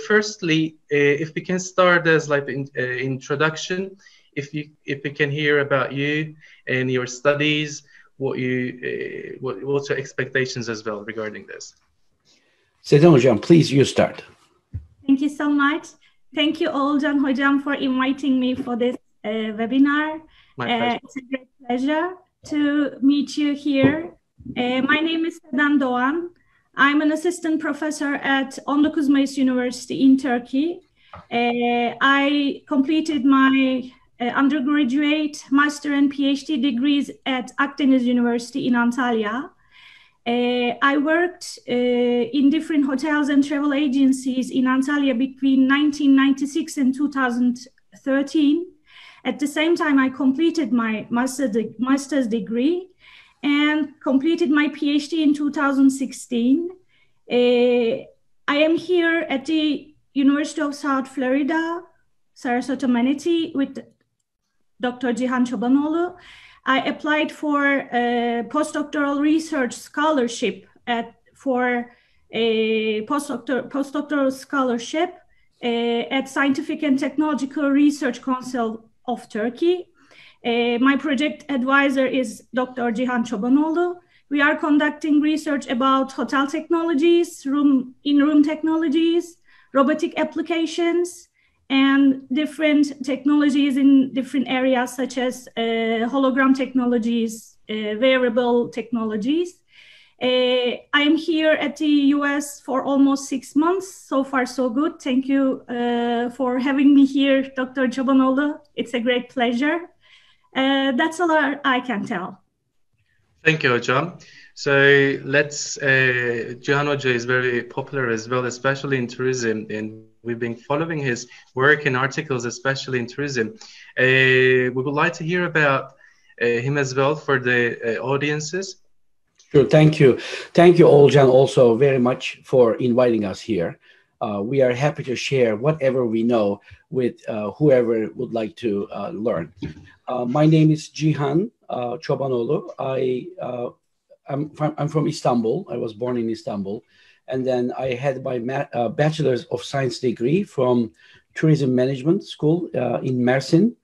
Firstly, if we can start as like an introduction, if we can hear about you and your studies, what's your expectations as well regarding this? Seden Hocam, please, you start. Thank you so much. Thank you, Ogulcan Hocam, for inviting me for this webinar. My pleasure. It's a great pleasure to meet you here. My name is Seden Dogan. I'm an assistant professor at Mayis University in Turkey. I completed my undergraduate, master and PhD degrees at Akdeniz University in Antalya. I worked in different hotels and travel agencies in Antalya between 1996 and 2013. At the same time, I completed my master's degree and completed my PhD in 2016. I am here at the University of South Florida, Sarasota Manatee, with Dr. Cihan Cobanoglu. I applied for a postdoctoral research scholarship for a postdoctoral scholarship at Scientific and Technological Research Council of Turkey. My project advisor is Dr. Cihan Cobanoglu. We are conducting research about hotel technologies, in-room technologies, robotic applications, and different technologies in different areas such as hologram technologies, wearable technologies. I am here at the US for almost 6 months. So far, so good. Thank you for having me here, Dr. Cobanoglu. It's a great pleasure. That's all I can tell. Thank you, Hocam. So Cihan Hoca is very popular as well, especially in tourism, and we've been following his work and articles, especially in tourism. We would like to hear about him as well for the audiences. Sure, thank you. Thank you, Ogulcan, also very much for inviting us here. We are happy to share whatever we know with whoever would like to learn. My name is Cihan Cobanoglu. I'm from Istanbul. I was born in Istanbul. And then I had my Bachelor's of Science degree from Tourism Management School in Mersin.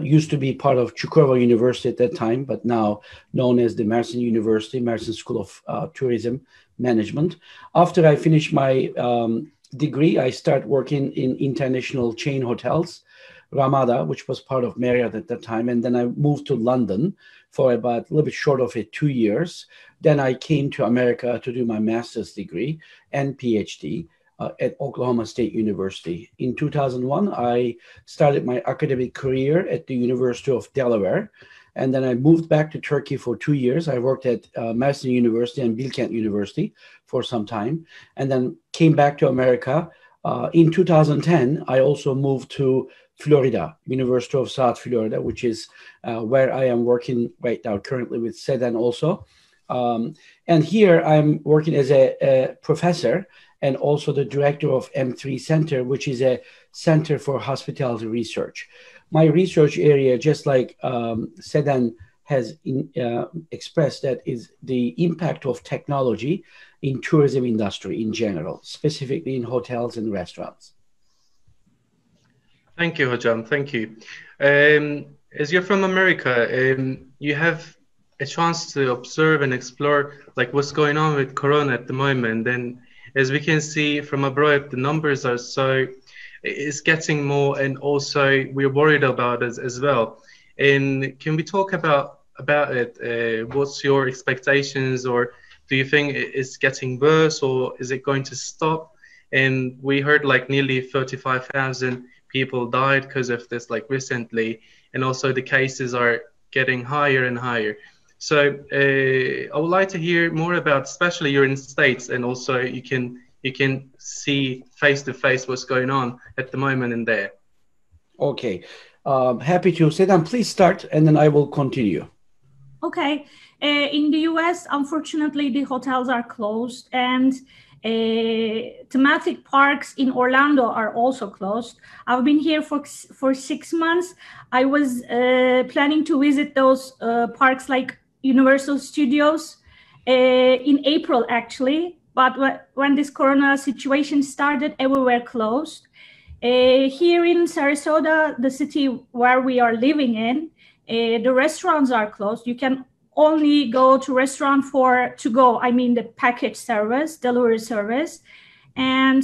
Used to be part of Çukurova University at that time, but now known as the Mersin University, Mersin School of Tourism Management. After I finished my degree, I started working in international chain hotels, Ramada, which was part of Marriott at that time. And then I moved to London for about a little bit short of 2 years. Then I came to America to do my master's degree and PhD at Oklahoma State University. In 2001, I started my academic career at the University of Delaware. And then I moved back to Turkey for 2 years. I worked at Mersin University and Bilkent University for some time, and then came back to America. In 2010, I also moved to Florida, University of South Florida, which is where I am working right now, currently with Seden also. And here I'm working as a professor and also the director of M3 Center, which is a center for hospitality research. My research area, just like Seden has expressed, that is the impact of technology in tourism industry in general, specifically in hotels and restaurants. Thank you, Hocam. Thank you. As you're from America, you have a chance to observe and explore like what's going on with Corona at the moment. And as we can see from abroad, the numbers are it's getting more, and also we're worried about it as well. And can we talk about it? What's your expectations, or do you think it's getting worse, or is it going to stop? And we heard like nearly 35,000 people died because of this like recently, and also the cases are getting higher and higher. So I would like to hear more about, especially you're in the States, and also you can see face to face what's going on at the moment in there. Okay, happy to. Seden, please start, and then I will continue. Okay, in the US, unfortunately, the hotels are closed, and thematic parks in Orlando are also closed. I've been here for 6 months. I was planning to visit those parks like Universal Studios in April, actually, But when this corona situation started, everywhere closed. Here in Sarasota, the city where we are living in, the restaurants are closed. You can only go to restaurant for to go. I mean the package service, delivery service, and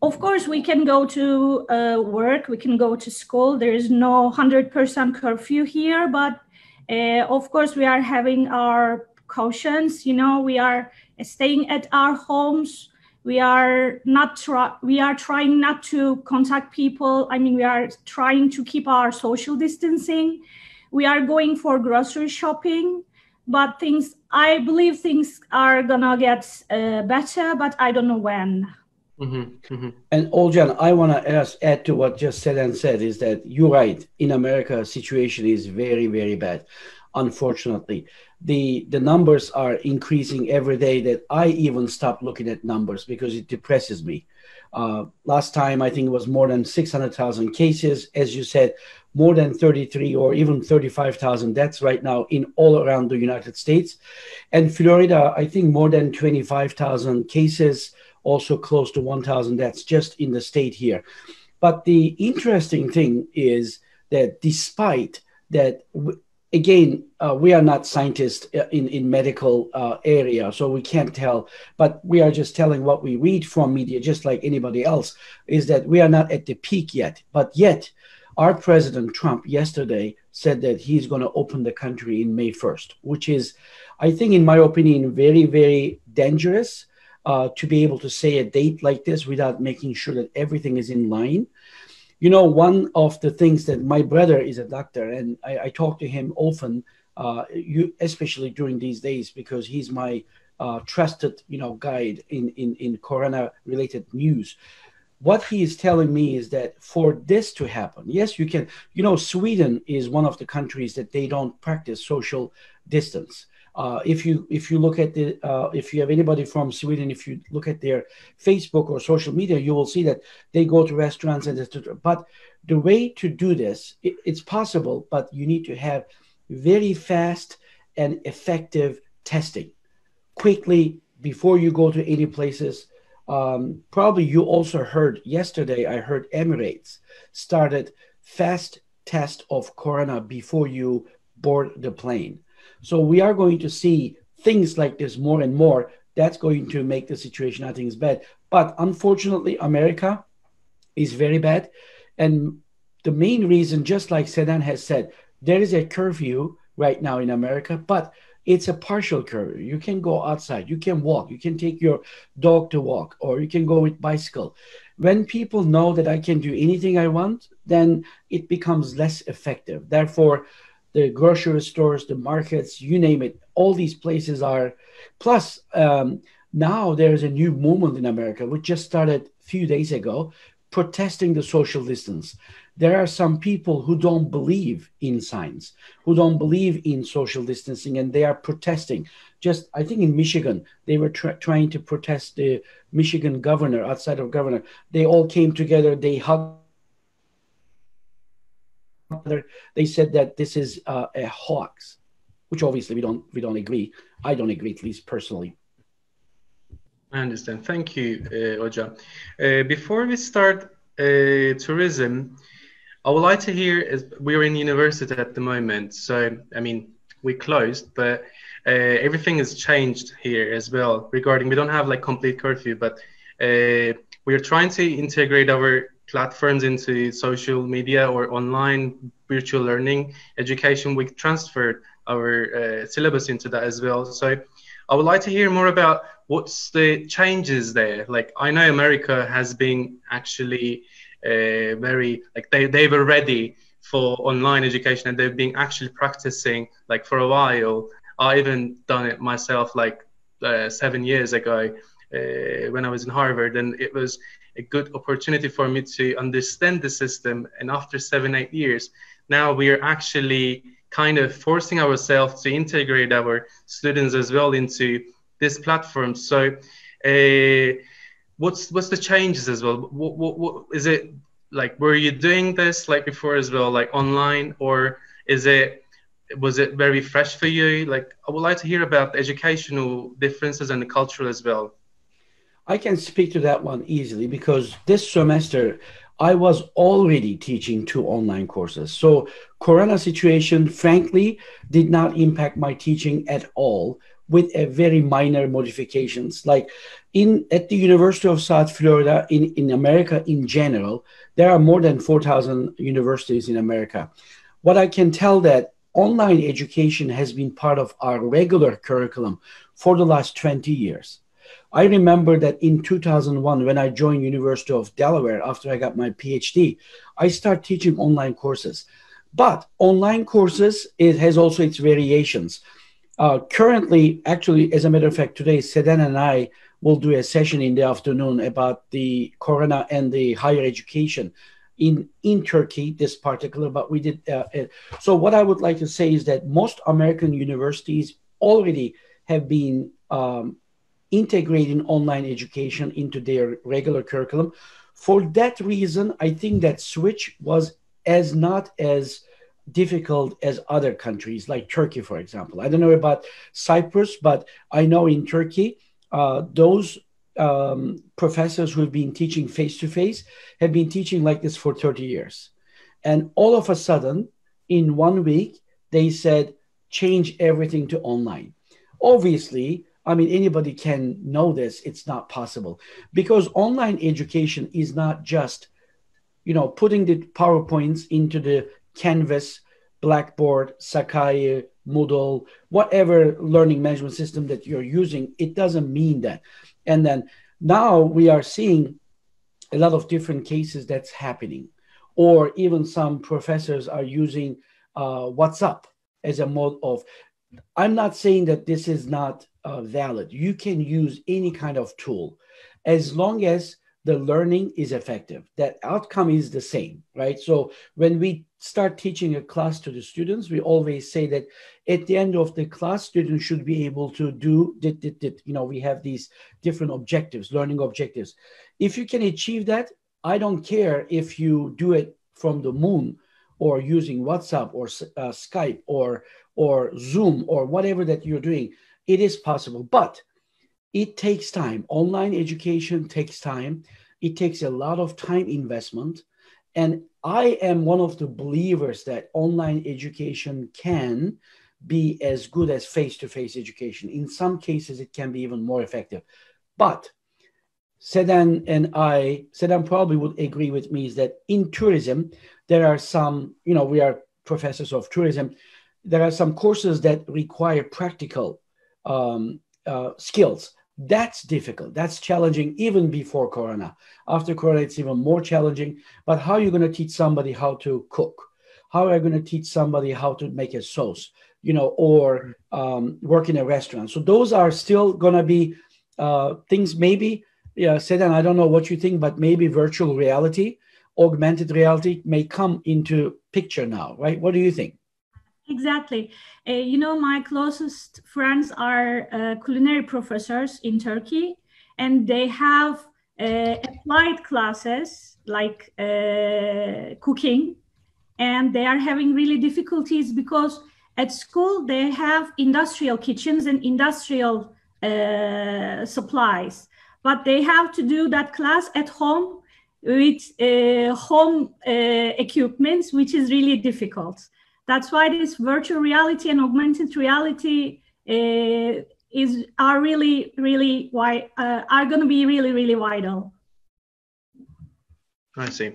of course we can go to work. We can go to school. There is no 100% curfew here, but of course we are having our cautions. You know, we are staying at our homes. We are trying not to contact people. I mean, we are trying to keep our social distancing. We are going for grocery shopping, but I believe things are gonna get better, but I don't know when. And Ogulcan, I want to add to what just Seden said, is that you're right. In America, situation is very, very bad. Unfortunately, the numbers are increasing every day, that I even stopped looking at numbers because it depresses me. Last time, I think it was more than 600,000 cases. As you said, more than 33 or even 35,000 deaths right now in all around the United States. And Florida, I think more than 25,000 cases, also close to 1,000 deaths just in the state here. But the interesting thing is that despite that, again, we are not scientists in medical area, so we can't tell, but we are just telling what we read from media, just like anybody else, is that we are not at the peak yet. But yet, our President Trump yesterday said that he's going to open the country in May 1st, which is, I think, in my opinion, very, very dangerous to be able to say a date like this without making sure that everything is in line. You know, one of the things that my brother is a doctor, and I talk to him often, especially during these days, because he's my trusted, guide in corona-related news. What he is telling me is that for this to happen, yes, you can, Sweden is one of the countries that they don't practice social distance. If you look at if you have anybody from Sweden, if you look at their Facebook or social media, you will see that they go to restaurants and etc. But the way to do this, it's possible, but you need to have very fast and effective testing quickly before you go to any places. Probably you also heard yesterday, I heard Emirates started fast test of corona before you board the plane. So we are going to see things like this more and more. That's going to make the situation, I think, is bad. But unfortunately, America is very bad. And the main reason, just like Seden has said, there is a curfew right now in America, but it's a partial curfew. You can go outside, you can walk, you can take your dog to walk, or you can go with bicycle. When people know that I can do anything I want, then it becomes less effective. Therefore, the grocery stores, the markets, you name it, all these places are. Plus, now there's a new movement in America, which just started a few days ago, protesting the social distance. There are some people who don't believe in science, who don't believe in social distancing, and they are protesting. Just, I think in Michigan, they were trying to protest the Michigan governor, outside of governor. They all came together, they hugged. They said that this is a hoax, which obviously we don't agree. I don't agree, at least personally. I understand. Thank you, Ogulcan. Before we start tourism, I would like to hear, we're in university at the moment, so I mean we closed, but everything has changed here as well. Regarding, we don't have like complete curfew, but we are trying to integrate our platforms into social media or online virtual learning education. We transferred our syllabus into that as well. So I would like to hear more about what's the changes there. Like, I know America has been actually very, like they were ready for online education, and they've been actually practicing like for a while. I even done it myself like 7 years ago when I was in Harvard, and it was a good opportunity for me to understand the system. And after 7-8 years, now we are actually kind of forcing ourselves to integrate our students as well into this platform. So what's the changes as well? What is it like? Were you doing this like before as well, like online, or was it very fresh for you? Like, I would like to hear about the educational differences and the cultural as well. I can speak to that one easily because this semester I was already teaching 2 online courses. So Corona situation, frankly, did not impact my teaching at all, with a very minor modifications. Like at the University of South Florida, in America in general, there are more than 4,000 universities in America. What I can tell that online education has been part of our regular curriculum for the last 20 years. I remember that in 2001, when I joined University of Delaware after I got my PhD, I started teaching online courses. But online courses, it has also its variations. Currently, actually, as a matter of fact, today, Seden and I will do a session in the afternoon about the Corona and the higher education in Turkey, this particular, but we did. So what I would like to say is that most American universities already have been integrating online education into their regular curriculum. For that reason, I think that switch was not as difficult as other countries like Turkey, for example. I don't know about Cyprus, but I know in Turkey, those professors who have been teaching face-to-face have been teaching like this for 30 years. And all of a sudden, in 1 week, they said, change everything to online. Obviously, I mean, anybody can know this. It's not possible because online education is not just, putting the PowerPoints into the Canvas, Blackboard, Sakai, Moodle, whatever learning management system that you're using. It doesn't mean that. And then now we are seeing a lot of different cases that's happening, or even some professors are using WhatsApp as a mode of. I'm not saying that this is not valid. You can use any kind of tool as long as the learning is effective. That outcome is the same, right? So when we start teaching a class to the students, we always say that at the end of the class, students should be able to do, we have these different objectives, learning objectives. If you can achieve that, I don't care if you do it from the moon or using WhatsApp or Skype or Zoom or whatever that you're doing. It is possible, but it takes time. Online education takes time. It takes a lot of time investment. And I am one of the believers that online education can be as good as face-to-face education. In some cases, it can be even more effective. But Seden probably would agree with me, is that in tourism, there are some, we are professors of tourism. There are some courses that require practical skills. That's difficult. That's challenging even before Corona. After Corona, it's even more challenging. But how are you going to teach somebody how to cook? How are you going to teach somebody how to make a sauce, or work in a restaurant? So those are still going to be things maybe, Seden, I don't know what you think, but maybe virtual reality, augmented reality may come into picture now, right? What do you think? Exactly. My closest friends are culinary professors in Turkey, and they have applied classes like cooking, and they are having really difficulties because at school they have industrial kitchens and industrial supplies, but they have to do that class at home with home equipments, which is really difficult. That's why this virtual reality and augmented reality are going to be really, really vital. I see.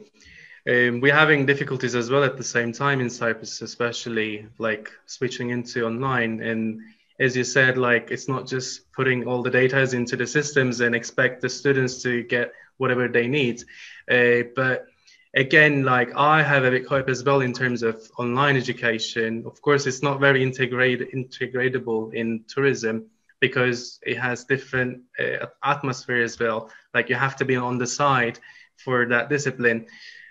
We're having difficulties as well at the same time in Cyprus, especially like switching into online. And as you said, like it's not just putting all the data into the systems and expect the students to get whatever they need, but again, like I have a big hope as well in terms of online education. Of course, it's not very integratable in tourism because it has different atmosphere as well. Like you have to be on the side for that discipline.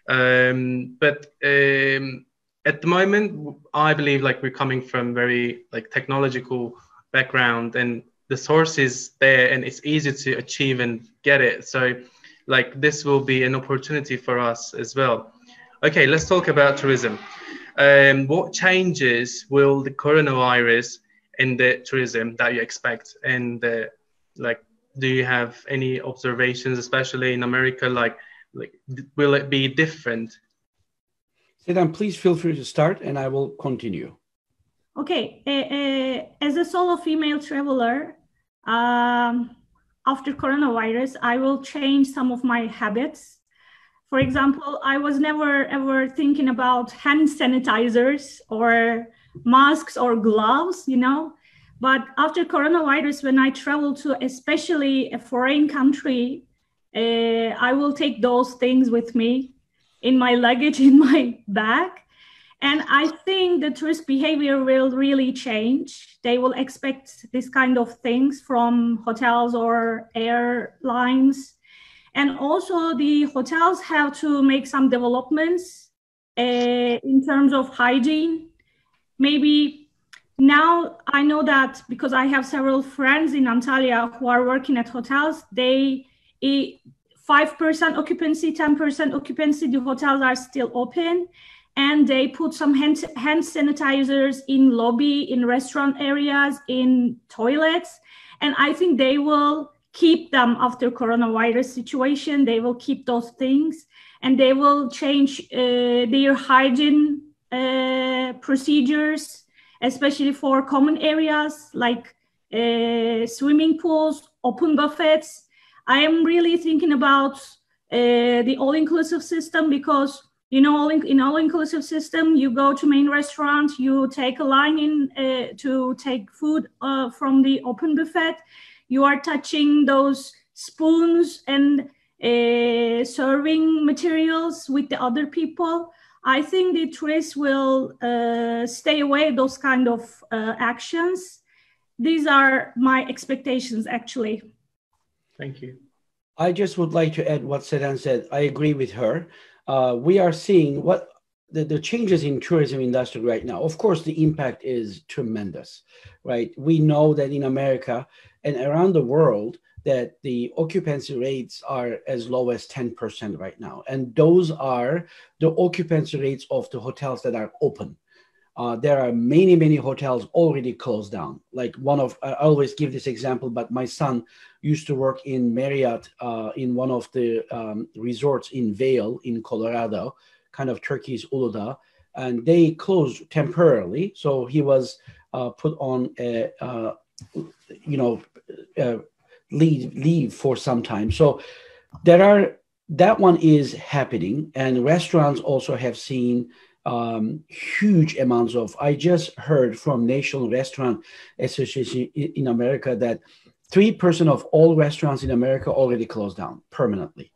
But at the moment, I believe like we're coming from very like technological background, and the source is there and it's easy to achieve and get it. So like this will be an opportunity for us as well. Okay, let's talk about tourism. What changes will the coronavirus in the tourism that you expect in the do you have any observations, especially in America? Will it be different? Seden, please feel free to start, and I will continue. Okay, as a solo female traveler, after coronavirus, I will change some of my habits. For example, I was never ever thinking about hand sanitizers or masks or gloves, you know. But after coronavirus, when I travel to especially a foreign country, I will take those things with me in my luggage, in my bag. And I think the tourist behavior will really change. They will expect this kind of things from hotels or airlines. And also the hotels have to make some developments in terms of hygiene. Maybe now I know that because I have several friends in Antalya who are working at hotels, they 5% occupancy, 10% occupancy, the hotels are still open. And they put some hand sanitizers in lobby, in restaurant areas, in toilets. And I think they will keep them after coronavirus situation. They will keep those things, and they will change their hygiene procedures, especially for common areas like swimming pools, open buffets. I am really thinking about the all-inclusive system, because in all-inclusive system, you go to main restaurant, you take a line in to take food from the open buffet. You are touching those spoons and serving materials with the other people. I think the tourists will stay away those kind of actions. These are my expectations, actually. Thank you. I just would like to add what Seden said. I agree with her. We are seeing what the changes in tourism industry right now. Of course, the impact is tremendous, right? We know that in America and around the world that the occupancy rates are as low as 10% right now. And those are the occupancy rates of the hotels that are open. There are many, many hotels already closed down. Like I always give this example, but my son used to work in Marriott in one of the resorts in Vail in Colorado, kind of Turkey's Uludağ, and they closed temporarily. So he was put on leave for some time. So that one is happening, and restaurants also have seen huge amounts of. I just heard from National Restaurant Association in America that 3% of all restaurants in America already closed down permanently.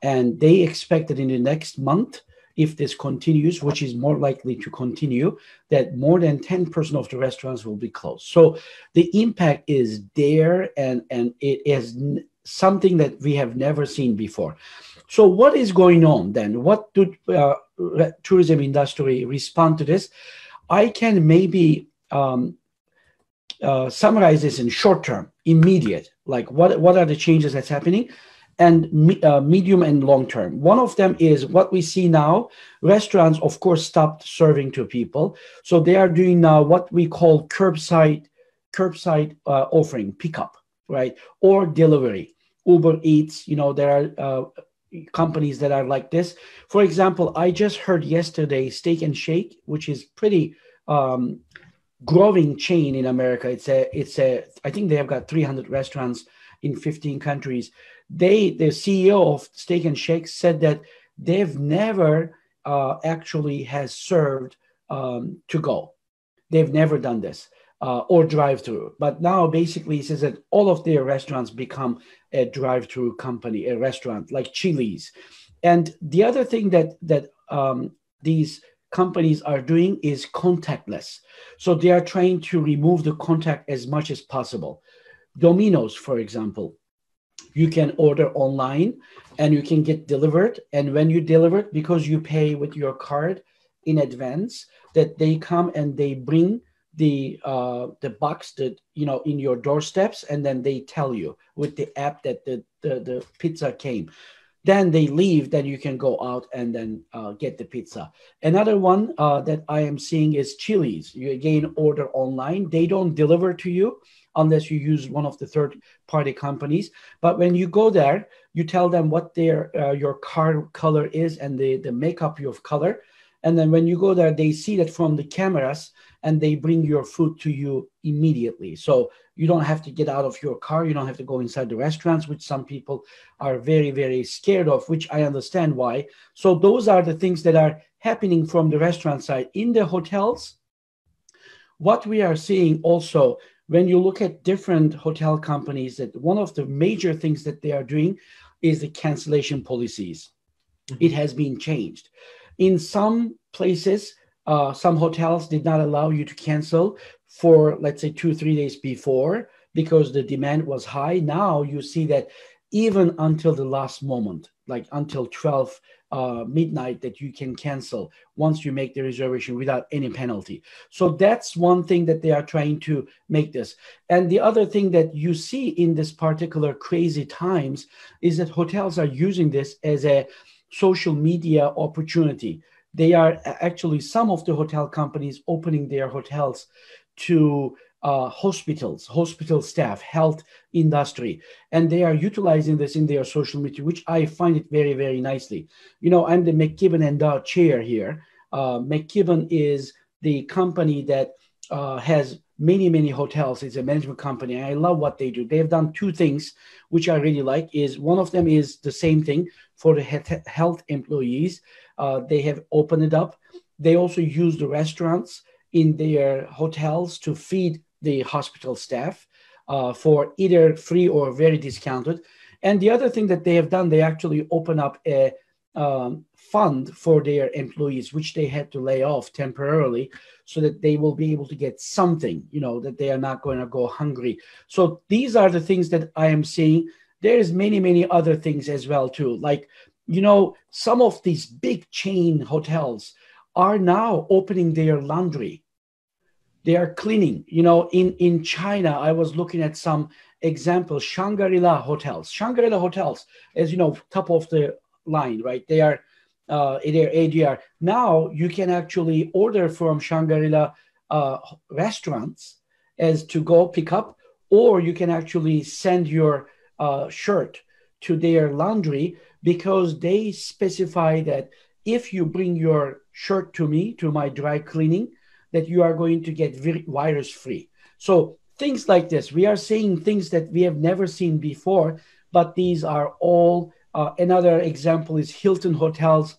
And they expect that in the next month, if this continues, which is more likely to continue, that more than 10% of the restaurants will be closed. So the impact is there, and it is something that we have never seen before. So what is going on then? What do tourism industry respond to this? I can maybe summarize this in short term, immediate, like what are the changes that's happening, and medium and long term. One of them is what we see now. Restaurants, of course, stopped serving to people. So they are doing now what we call curbside offering, pickup, right? Or delivery, Uber Eats, there are companies that are like this. For example, I just heard yesterday Steak and Shake, which is pretty growing chain in America. I think they have got 300 restaurants in 15 countries. The CEO of Steak and Shake said that they've never actually has served to go. They've never done this or drive-through. But now basically he says that all of their restaurants become a drive-through company, a restaurant like Chili's. And the other thing that these companies are doing is contactless. So they are trying to remove the contact as much as possible. Domino's, for example, you can order online and you can get delivered. And when you deliver it, because you pay with your card in advance, that they come and they bring the box that in your doorsteps, and then they tell you with the app that the pizza came. Then they leave, then you can go out and then get the pizza. Another one that I am seeing is Chili's. You again order online. They don't deliver to you unless you use one of the third-party companies. But when you go there, you tell them what your car color is and the makeup of color. And then when you go there, they see that from the cameras and they bring your food to you immediately. So you don't have to get out of your car. You don't have to go inside the restaurants, which some people are very, very scared of, which I understand why. So those are the things that are happening from the restaurant side. In the hotels, what we are seeing also, when you look at different hotel companies, that one of the major things that they are doing is the cancellation policies. Mm-hmm. It has been changed. In some places, some hotels did not allow you to cancel for, let's say, 2-3 days before because the demand was high. Now you see that even until the last moment, like until 12 midnight, that you can cancel once you make the reservation without any penalty. So that's one thing that they are trying to make this. And the other thing that you see in this particular crazy times is that hotels are using this as a social media opportunity. They are actually, some of the hotel companies opening their hotels to hospital staff, health industry, and they are utilizing this in their social media, which I find it very, very nicely. You know, I'm the McKibbon Endowed chair here. McKibbon is the company that has many, many hotels. It's a management company. I love what they do. They've done two things, which I really like. Is one of them is the same thing for the health employees. They have opened it up. They also use the restaurants in their hotels to feed the hospital staff for either free or very discounted. And the other thing that they have done, they actually open up a fund for their employees, which they had to lay off temporarily so that they will be able to get something, you know, that they are not going to go hungry. So these are the things that I am seeing. There's many, many other things as well, too. Like, you know, some of these big chain hotels are now opening their laundry. They are cleaning. You know, in China, I was looking at some examples, Shangri-La hotels. Shangri-La hotels, as you know, top of the line, right? They are their ADR. Now you can actually order from Shangri-La restaurants as to go pick up, or you can actually send your shirt to their laundry, because they specify that if you bring your shirt to me, to my dry cleaning, that you are going to get virus free. So things like this, we are seeing things that we have never seen before, but these are all, another example is Hilton hotels.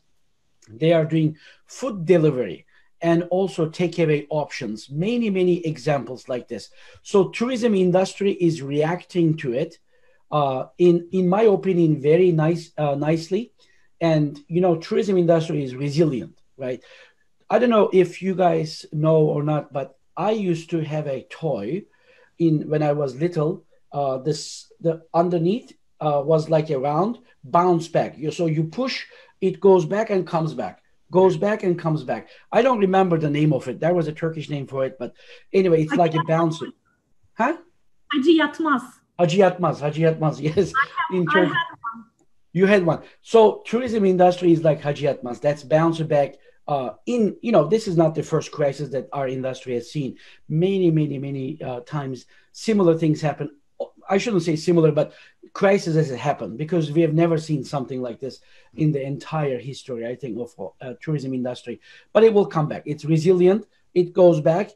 They are doing food delivery and also takeaway options. Many, many examples like this. So tourism industry is reacting to it, in my opinion, very nicely. And, you know, tourism industry is resilient, right? I don't know if you guys know or not, but I used to have a toy when I was little. The underneath was like a round bounce back. So you push, it goes back and comes back, goes back and comes back. I don't remember the name of it. There was a Turkish name for it, but anyway, it's like a bouncer. Huh? Hacı Yatmaz. Hacı Yatmaz, yes. In Turkey. You had one. So tourism industry is like Hacı Yatmaz. That's bouncer back. This is not the first crisis that our industry has seen. Many times similar things happen. I shouldn't say similar, but crisis has happened, because we have never seen something like this in the entire history, I think, of tourism industry. But it will come back. It's resilient. It goes back.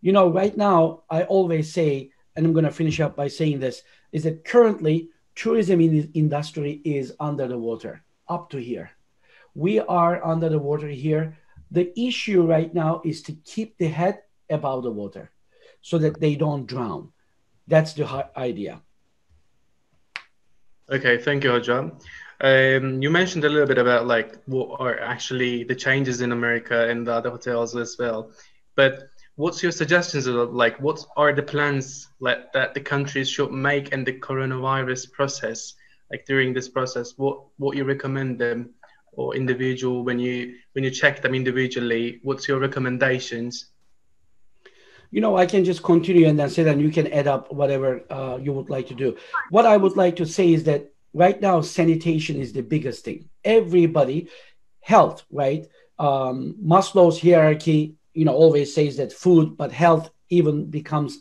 You know, right now, I always say, and I'm going to finish up by saying this, is that currently tourism industry is under the water up to here. We are under the water here. The issue right now is to keep the head above the water so that they don't drown. That's the idea. Okay, thank you, Hoca. You mentioned a little bit about like what are actually the changes in America and the other hotels as well. But what's your suggestions of like what are the plans that the countries should make in the coronavirus process, like during this process? What you recommend them, or individual, when you check them individually, what's your recommendations? You know, I can just continue and then say that you can add up whatever you would like to do. What I would like to say is that right now, sanitation is the biggest thing. Everybody, health, right? Maslow's hierarchy, you know, always says that food, but health even becomes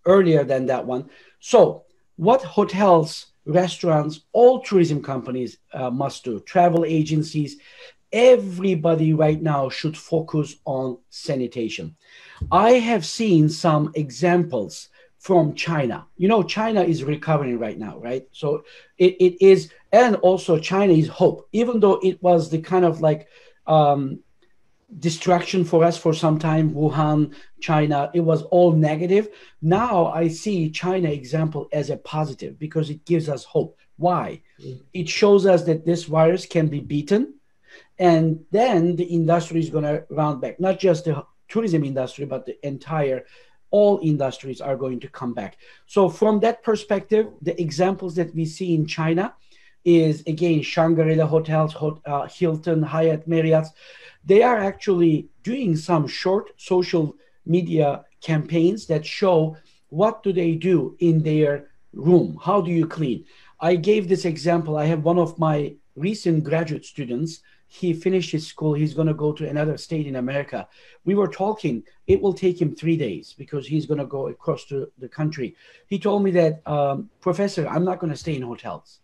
earlier than that one. So what hotels, restaurants, all tourism companies must do, travel agencies, everybody right now should focus on sanitation. I have seen some examples from China. You know, China is recovering right now, right? So it is, and also China is hope, even though it was the kind of like distraction for us for some time. Wuhan, China, it was all negative. Now I see China example as a positive because it gives us hope. Why? It shows us that this virus can be beaten, and then the industry is going to round back. Not just the tourism industry, but the entire, all industries are going to come back. So from that perspective, the examples that we see in China is, again, Shangri-La hotels, Hilton, Hyatt, Marriott. They are actually doing some short social media campaigns that show what do they do in their room. How do you clean? I gave this example. I have one of my recent graduate students. He finished his school. He's going to go to another state in America. We were talking. It will take him 3 days because he's going to go across to the country. He told me that, Professor, I'm not going to stay in hotels.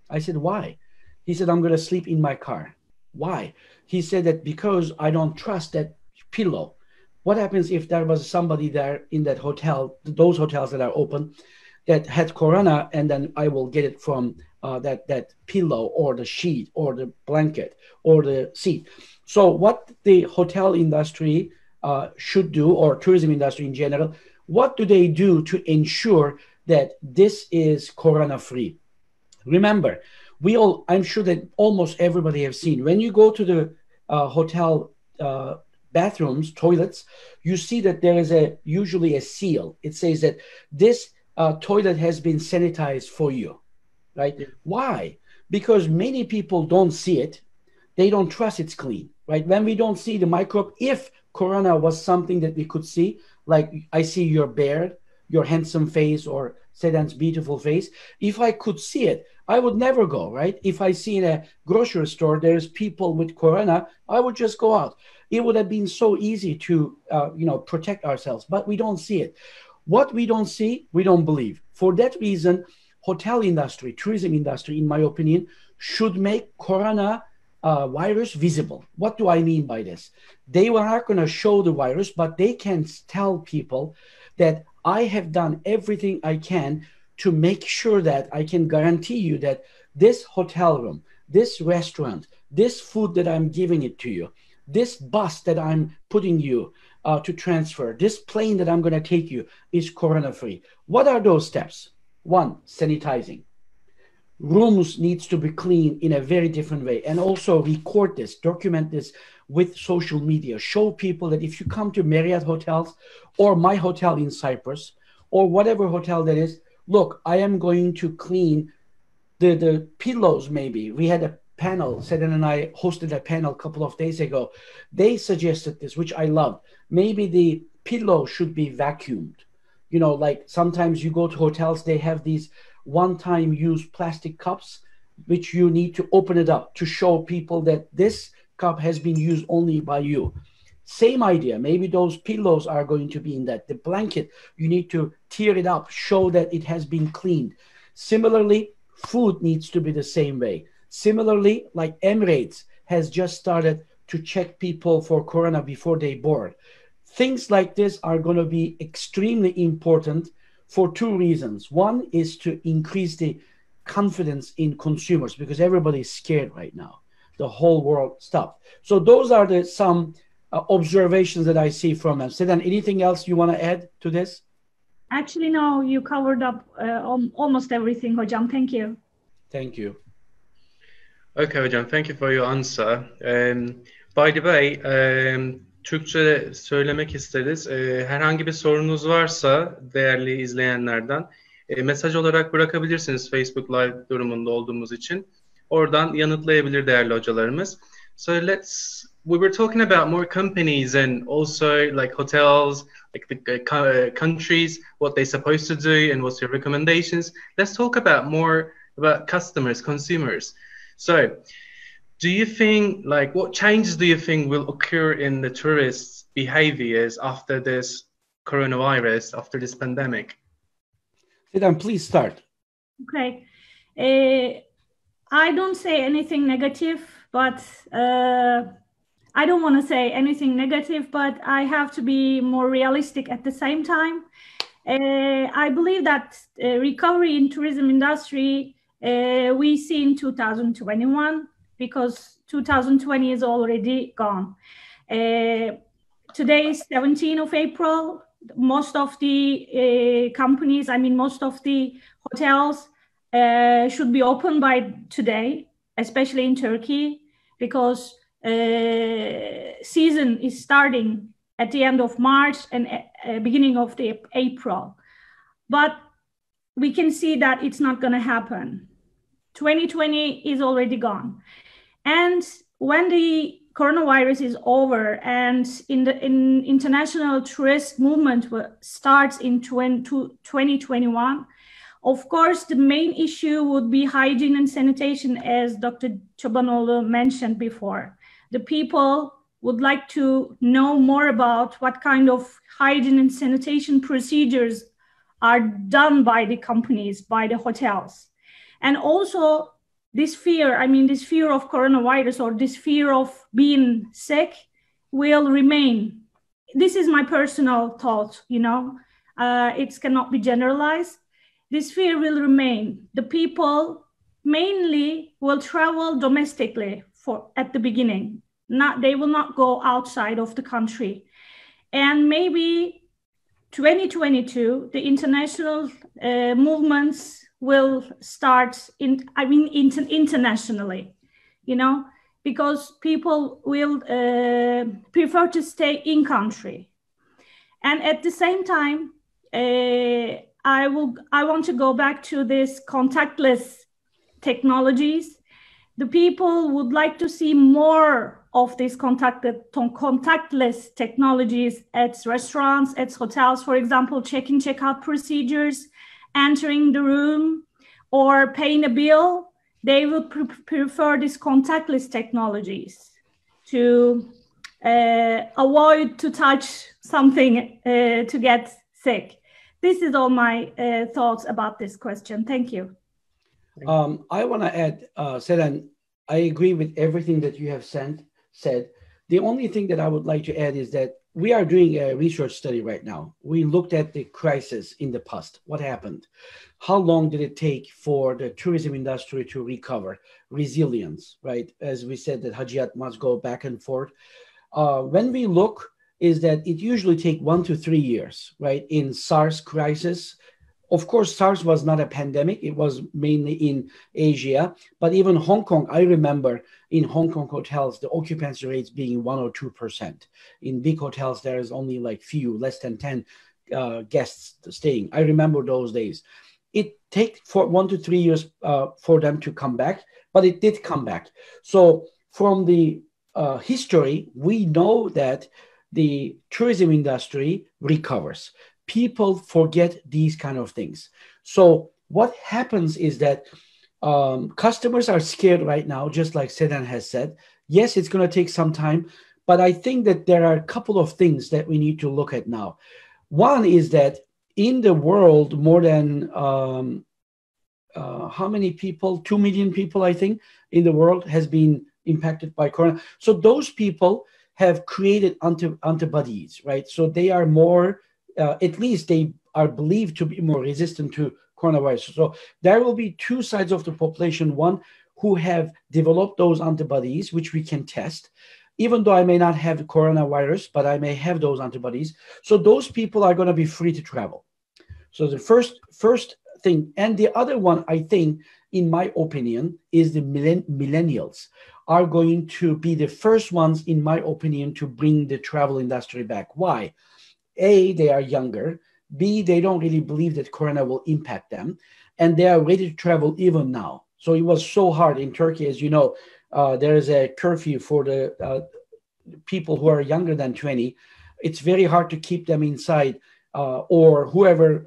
I said, why? He said, I'm going to sleep in my car. Why? He said that because I don't trust that pillow. What happens if there was somebody there in that hotel, those hotels that are open, that had corona, and then I will get it from that pillow or the sheet or the blanket or the seat. So what the hotel industry should do, or tourism industry in general, what do they do to ensure that this is corona-free? Remember, I'm sure that almost everybody have seen, when you go to the hotel bathrooms, toilets, you see that there is usually a seal. It says that this toilet has been sanitized for you, right? Yeah. Why? Because many people don't see it. They don't trust it's clean, right? When we don't see the microbe, if corona was something that we could see, like I see your beard, your handsome face, or Seden's beautiful face, if I could see it, I would never go, right? If I see in a grocery store, there's people with corona, I would just go out. It would have been so easy to, protect ourselves, but we don't see it. What we don't see, we don't believe. For that reason, hotel industry, tourism industry, in my opinion, should make corona virus visible. What do I mean by this? They are not going to show the virus, but they can tell people that I have done everything I can to make sure that I can guarantee you that this hotel room, this restaurant, this food that I'm giving it to you, this bus that I'm putting you to transfer, this plane that I'm going to take you is corona-free. What are those steps? One, sanitizing. Rooms needs to be cleaned in a very different way. And also record this, document this with social media. Show people that if you come to Marriott hotels or my hotel in Cyprus or whatever hotel that is, look, I am going to clean the pillows maybe. We had a panel, Seden and I hosted a panel a couple of days ago. They suggested this, which I loved. Maybe the pillow should be vacuumed. You know, like sometimes you go to hotels, they have these one-time use plastic cups, which you need to open it up to show people that this cup has been used only by you. Same idea. Maybe those pillows are going to be in that. The blanket, you need to tear it up, show that it has been cleaned. Similarly, food needs to be the same way. Similarly, like Emirates has just started to check people for corona before they board. Things like this are going to be extremely important for two reasons. One is to increase the confidence in consumers because everybody is scared right now. The whole world stopped. So those are some observations that I see from them. Seden, anything else you want to add to this? Actually, no, you covered up almost everything, Hocam. Thank you. Thank you. Okay, Hocam, thank you for your answer. By the way, Türkçe söylemek isteriz. Herhangi bir sorunuz varsa değerli izleyenlerden mesaj olarak bırakabilirsiniz Facebook Live durumunda olduğumuz için. Oradan yanıtlayabilir değerli hocalarımız. So we were talking about more companies and also like hotels, like the countries, what they're supposed to do and what's your recommendations. Let's talk more about customers, consumers. So do you think, like, what changes do you think will occur in the tourists' behaviors after this coronavirus, after this pandemic? Seden, please start. Okay. I don't say anything negative, but I don't want to say anything negative, but I have to be more realistic at the same time. I believe that recovery in tourism industry we see in 2021 because 2020 is already gone. Today is 17th of April. Most of the companies, I mean, most of the hotels should be open by today, especially in Turkey, because season is starting at the end of March and beginning of the April. But we can see that it's not going to happen. 2020 is already gone. And when the coronavirus is over and in international tourist movement starts in 2021, of course, the main issue would be hygiene and sanitation, as Dr. Cobanoglu mentioned before. The people would like to know more about what kind of hygiene and sanitation procedures are done by the companies, by the hotels. And also this fear, I mean, this fear of coronavirus or this fear of being sick will remain. This is my personal thought, you know, it cannot be generalized. This fear will remain. The people mainly will travel domestically at the beginning. They will not go outside of the country. And maybe 2022, the international movements will start internationally, you know, because people will prefer to stay in country. And at the same time, I want to go back to this contactless technologies. The people would like to see more of these contactless technologies at restaurants, at hotels, for example, check-in, check-out procedures, entering the room or paying a bill. They would prefer these contactless technologies to avoid to touch something to get sick. This is all my thoughts about this question. Thank you. I want to add, Seden, I agree with everything that you have said. The only thing that I would like to add is that we are doing a research study right now. We looked at the crisis in the past. What happened? How long did it take for the tourism industry to recover? Resilience, right? As we said, that Hajjat must go back and forth. When we look, is that it usually takes 1 to 3 years, right? In SARS crisis, of course, SARS was not a pandemic. It was mainly in Asia. But even Hong Kong, I remember in Hong Kong hotels, the occupancy rates being 1 or 2%. In big hotels, there is only like few, less than 10 guests staying. I remember those days. It takes 1 to 3 years for them to come back, but it did come back. So from the history, we know that the tourism industry recovers. People forget these kind of things. So what happens is that customers are scared right now, just like Seden has said. Yes, it's going to take some time, but I think that there are a couple of things that we need to look at now. One is that in the world, more than how many people? 2 million people, I think, in the world has been impacted by corona. So those people have created antibodies, right? So they are more, at least they are believed to be more resistant to coronavirus. So there will be two sides of the population, one who have developed those antibodies, which we can test, even though I may not have the coronavirus, but I may have those antibodies. So those people are going to be free to travel. So the first thing, and the other one, I think, in my opinion, is the millennials are going to be the first ones, in my opinion, to bring the travel industry back. Why? A, they are younger. B, they don't really believe that corona will impact them. And they are ready to travel even now. So it was so hard in Turkey, as you know, there is a curfew for the people who are younger than 20. It's very hard to keep them inside or whoever,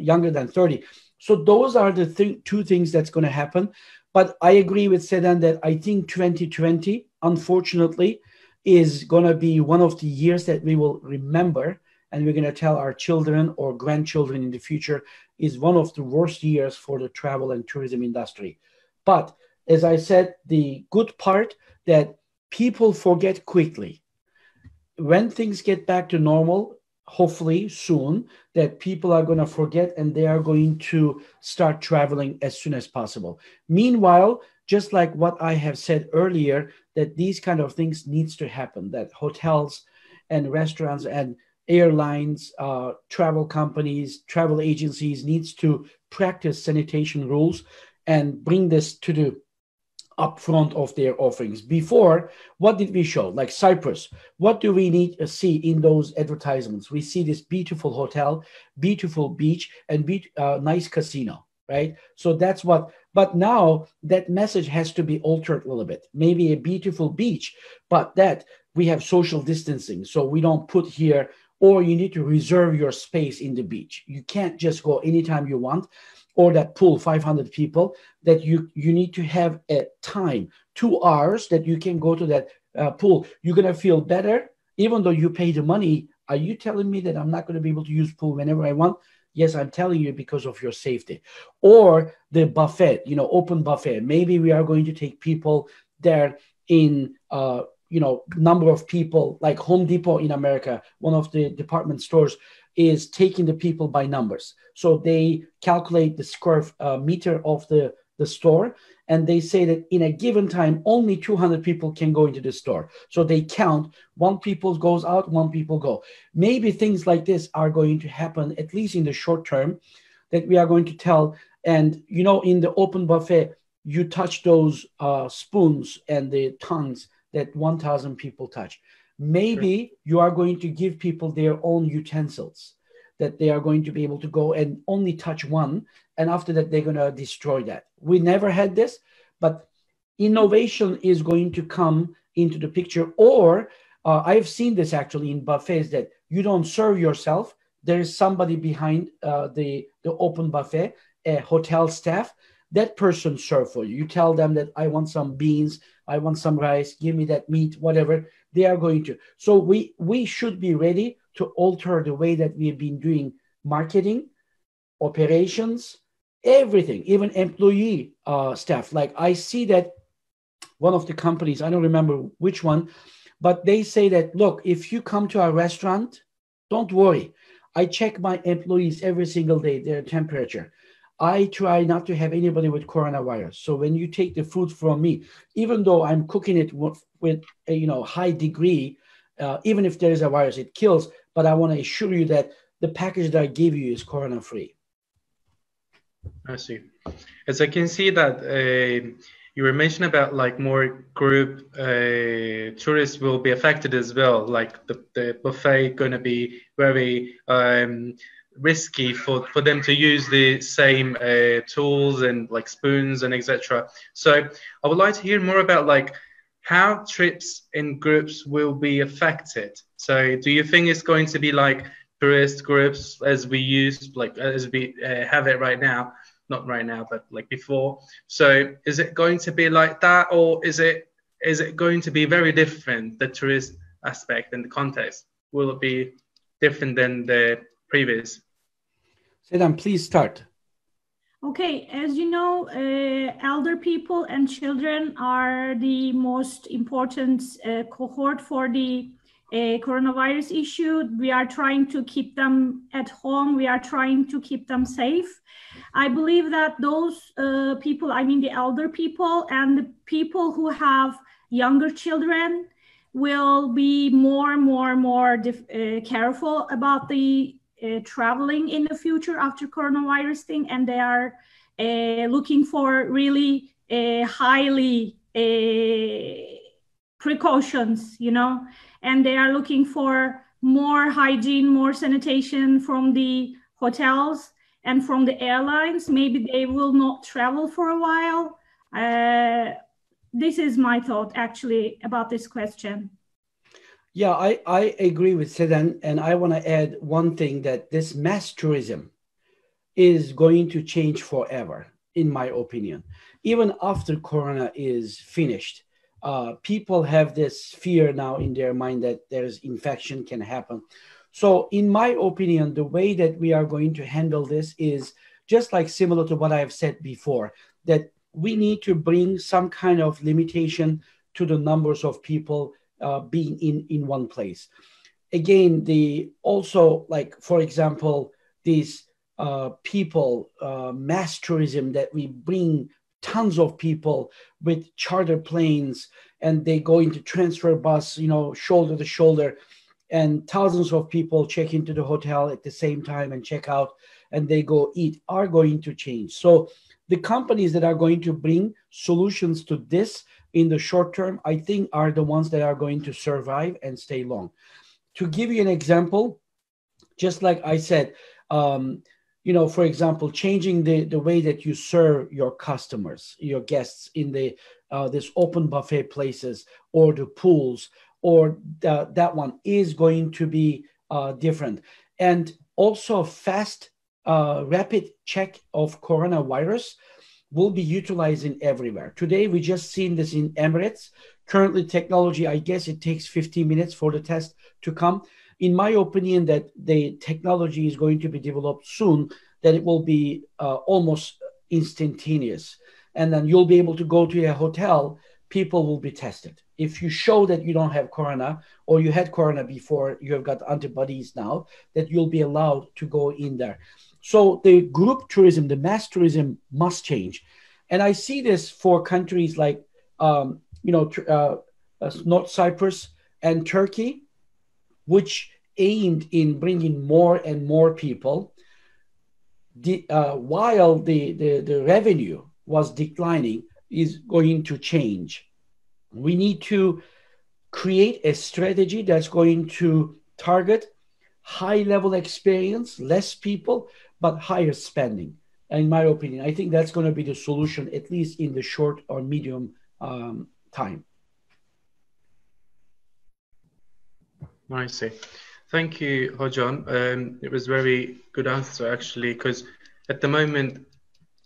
younger than 30. So those are the two things that's going to happen. But I agree with Seden that I think 2020, unfortunately, is going to be one of the years that we will remember, and we're going to tell our children or grandchildren in the future, is one of the worst years for the travel and tourism industry. But as I said, the good part that people forget quickly. When things get back to normal, hopefully soon, that people are going to forget and they are going to start traveling as soon as possible. Meanwhile, just like what I have said earlier, that these kind of things needs to happen, that hotels and restaurants and airlines, travel companies, travel agencies needs to practice sanitation rules and bring this to the upfront of their offerings. Before, what did we show? Like Cyprus, what do we need to see in those advertisements? We see this beautiful hotel, beautiful beach, and nice casino, right? So that's what, but now that message has to be altered a little bit. Maybe a beautiful beach, but that we have social distancing. So we don't put here, or you need to reserve your space in the beach. You can't just go anytime you want. Or that pool, 500 people, that you need to have a time, 2 hours that you can go to that pool. You're going to feel better, even though you pay the money. Are you telling me that I'm not going to be able to use pool whenever I want? Yes, I'm telling you because of your safety. Or the buffet, open buffet. Maybe we are going to take people there in, number of people, like Home Depot in America, one of the department stores, is taking the people by numbers. So they calculate the square meter of the store, and they say that in a given time, only 200 people can go into the store. So they count, 1 people goes out, 1 people go. Maybe things like this are going to happen, at least in the short term, that we are going to tell. And, in the open buffet, you touch those spoons and the tongues that 1,000 people touch. Maybe you are going to give people their own utensils that they are going to be able to go and only touch one. And after that, they're going to destroy that. We never had this, but innovation is going to come into the picture. Or I've seen this actually in buffets, that you don't serve yourself. There is somebody behind the open buffet, a hotel staff. That person serve for you. You tell them that I want some beans, I want some rice, give me that meat, whatever. They are going to. So we should be ready to alter the way that we've been doing marketing, operations, everything, even employee staff. Like I see that one of the companies, I don't remember which one, but they say that, look, if you come to our restaurant, don't worry. I check my employees every single day, their temperature. I try not to have anybody with coronavirus. So when you take the food from me, even though I'm cooking it with a high degree, even if there is a virus, it kills. But I want to assure you that the package that I give you is corona-free. I see. As I can see that you were mentioning about like more group tourists will be affected as well. Like the buffet going to be very risky for them to use the same tools and like spoons and etc. So I would like to hear more about like how trips in groups will be affected. So do you think it's going to be like tourist groups as we use, like as we have it right now? Not right now, but like before. So is it going to be like that, or is it going to be very different, the tourist aspect and the context? Will it be different than the previous? Seden, please start. Okay, as you know, elder people and children are the most important cohort for the coronavirus issue. We are trying to keep them at home. We are trying to keep them safe. I believe that those people, I mean the elder people and the people who have younger children, will be more careful about the traveling in the future after coronavirus thing, and they are looking for really highly precautions, and they are looking for more hygiene, more sanitation from the hotels and from the airlines. Maybe they will not travel for a while. This is my thought actually about this question. Yeah, I agree with Seden, and I want to add one thing, that this mass tourism is going to change forever, in my opinion. Even after Corona is finished, people have this fear now in their mind that there's infection can happen. So in my opinion, the way that we are going to handle this is just like similar to what I have said before, that we need to bring some kind of limitation to the numbers of people being in one place. Again, also, like, for example, these people, mass tourism, that we bring tons of people with charter planes and they go into transfer bus, shoulder to shoulder, and thousands of people check into the hotel at the same time and check out, and they go eat, are going to change. So the companies that are going to bring solutions to this in the short term, I think, are the ones that are going to survive and stay long. To give you an example, just like I said, for example, changing the way that you serve your customers, your guests in this open buffet places or the pools, or that one is going to be different. And also fast, rapid check of coronavirus will be utilizing everywhere. Today, we just seen this in Emirates. Currently, technology, I guess it takes 15 minutes for the test to come. In my opinion, that the technology is going to be developed soon, that it will be almost instantaneous. And then you'll be able to go to a hotel, people will be tested. If you show that you don't have corona, or you had corona before, you have got antibodies now, that you'll be allowed to go in there. So the group tourism, the mass tourism must change. And I see this for countries like, North Cyprus and Turkey, which aimed in bringing more and more people, while the revenue was declining, is going to change. We need to create a strategy that's going to target high-level experience, less people, but higher spending. And in my opinion, I think that's going to be the solution, at least in the short or medium time. I see. Thank you, Hocam. It was very good answer, actually, because at the moment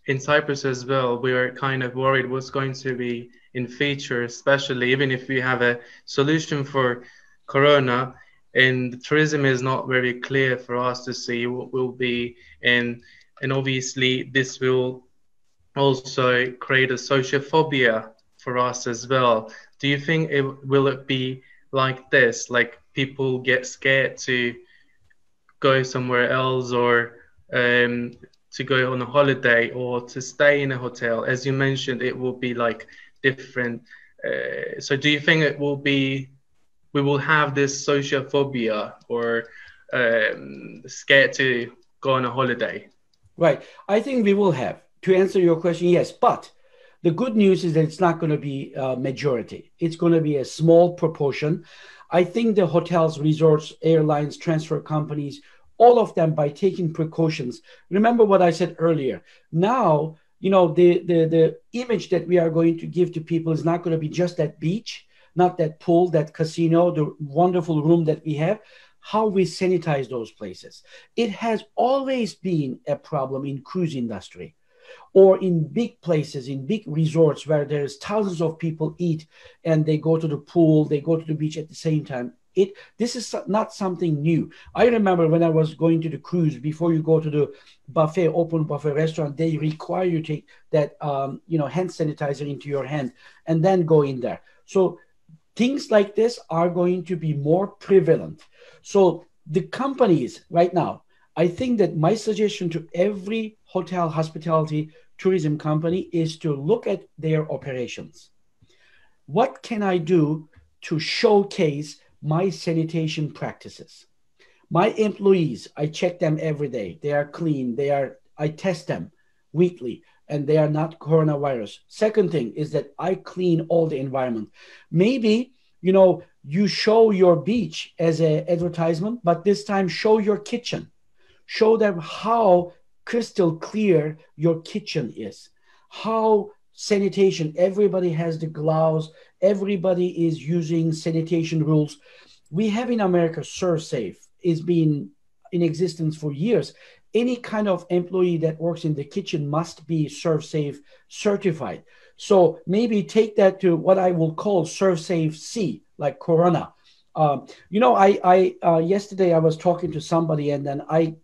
in Cyprus as well, we are kind of worried what's going to be in future, especially even if we have a solution for corona, and tourism is not very clear for us to see what will be, and obviously this will also create a social phobia for us as well. Do you think will it be like this, like people get scared to go somewhere else, or to go on a holiday, or to stay in a hotel? As you mentioned, it will be like different. So do you think it will be, we will have this social phobia, or scared to go on a holiday? Right. I think we will have. To answer your question, yes. But the good news is that it's not going to be a majority. It's going to be a small proportion. I think the hotels, resorts, airlines, transfer companies, all of them, by taking precautions. Remember what I said earlier. Now, the image that we are going to give to people is not going to be just that beach, not that pool, that casino, the wonderful room that we have. How we sanitize those places. It has always been a problem in cruise industry, or in big places, in big resorts where there's thousands of people eat and they go to the pool, they go to the beach at the same time. This is not something new. I remember when I was going to the cruise, before you go to the buffet, open buffet restaurant, they require you to take that hand sanitizer into your hand and then go in there. So things like this are going to be more prevalent. So the companies right now, I think that my suggestion to every hotel, hospitality, tourism company is to look at their operations. What can I do to showcase my sanitation practices? My employees, I check them every day. They are clean. I test them weekly, and they are not coronavirus. Second thing is that I clean all the environment. Maybe, you show your beach as an advertisement, but this time show your kitchen. Show them how crystal clear your kitchen is, how sanitation, everybody has the gloves, everybody is using sanitation rules. We have in America ServSafe. It's been in existence for years. Any kind of employee that works in the kitchen must be ServSafe certified. So maybe take that to what I will call ServSafe C, like Corona. Yesterday I was talking to somebody, and then I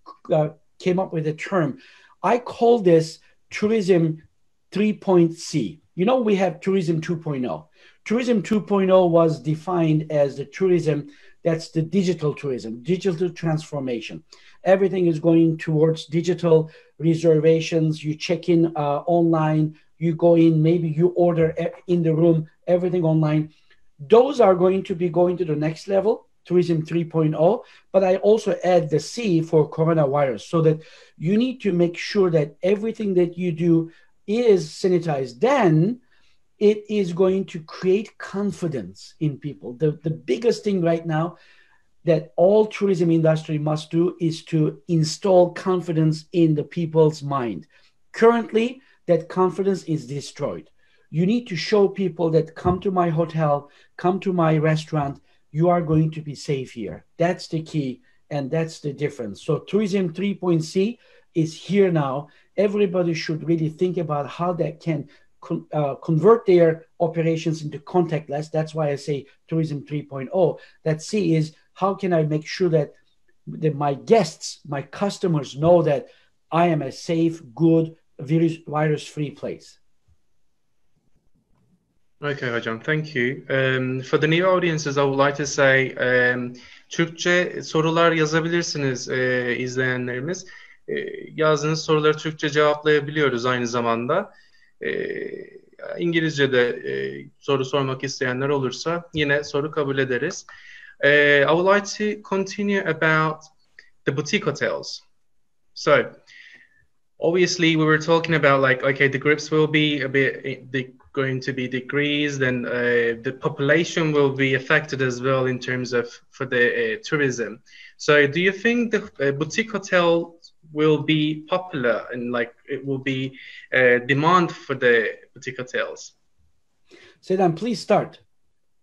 came up with a term. I call this tourism 3.C. You know, we have tourism 2.0. Tourism 2.0 was defined as the tourism that's the digital tourism, digital transformation. Everything is going towards digital reservations. You check in online, you go in, maybe you order in the room, everything online. Those are going to be going to the next level, tourism 3.0. But I also add the C for coronavirus, so that you need to make sure that everything that you do is sanitized. Then it is going to create confidence in people. The biggest thing right now that all tourism industry must do is to install confidence in the people's mind. Currently, that confidence is destroyed. You need to show people that come to my hotel, come to my restaurant, you are going to be safe here. That's the key, and that's the difference. So tourism 3.C is here now. Everybody should really think about how that can convert their operations into contactless. That's why I say tourism 3.0. That C is, how can I make sure that my guests, my customers know that I am a safe, good, virus-free place. Okay, hocam, thank you. For the new audiences, I would like to say, Türkçe sorular yazabilirsiniz izleyenlerimiz. Yazdığınız soruları Türkçe cevaplayabiliyoruz aynı zamanda. İngilizce'de soru sormak isteyenler olursa yine soru kabul ederiz. I would like to continue about the boutique hotels. So, obviously, we were talking about like, okay, the grips will be a bit going to be decreased, and the population will be affected as well in terms of for the tourism. So, do you think the boutique hotel will be popular and like it will be demand for the boutique hotels? Seden, please start.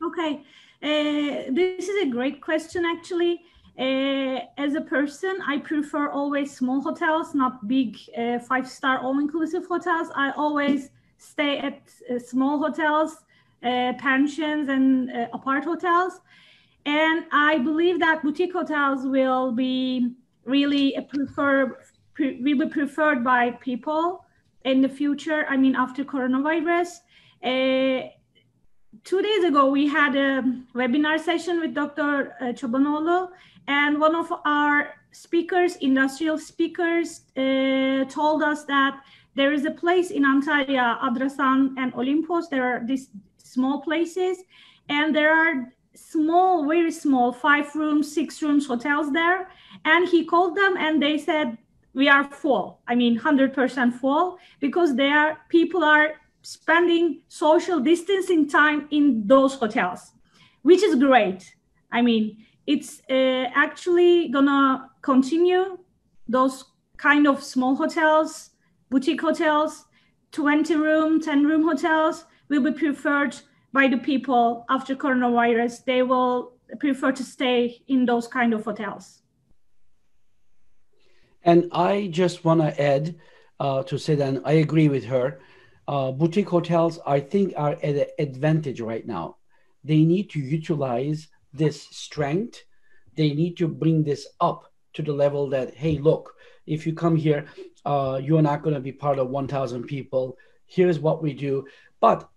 Okay, this is a great question actually. As a person, I prefer always small hotels, not big 5-star all-inclusive hotels. I always stay at small hotels, pensions and apart hotels. And I believe that boutique hotels will be really will be preferred by people in the future. I mean, after coronavirus. 2 days ago, we had a webinar session with Dr. Cobanoglu, and one of our speakers, industrial speakers, told us that there is a place in Antalya, Adrasan and Olympos. There are these small places, and there are small, very small, 5 rooms, 6 rooms hotels there. And he called them and they said, we are full. I mean, 100% full, because people are spending social distancing time in those hotels, which is great. I mean, it's actually gonna continue. Those kind of small hotels, boutique hotels, 20-room, 10-room hotels will be preferred by the people after coronavirus. They will prefer to stay in those kind of hotels. And I just want to add to Seden, I agree with her. Boutique hotels, I think, are at an advantage right now. They need to utilize this strength. They need to bring this up to the level that, hey, look, if you come here, you're not going to be part of 1,000 people. Here's what we do. But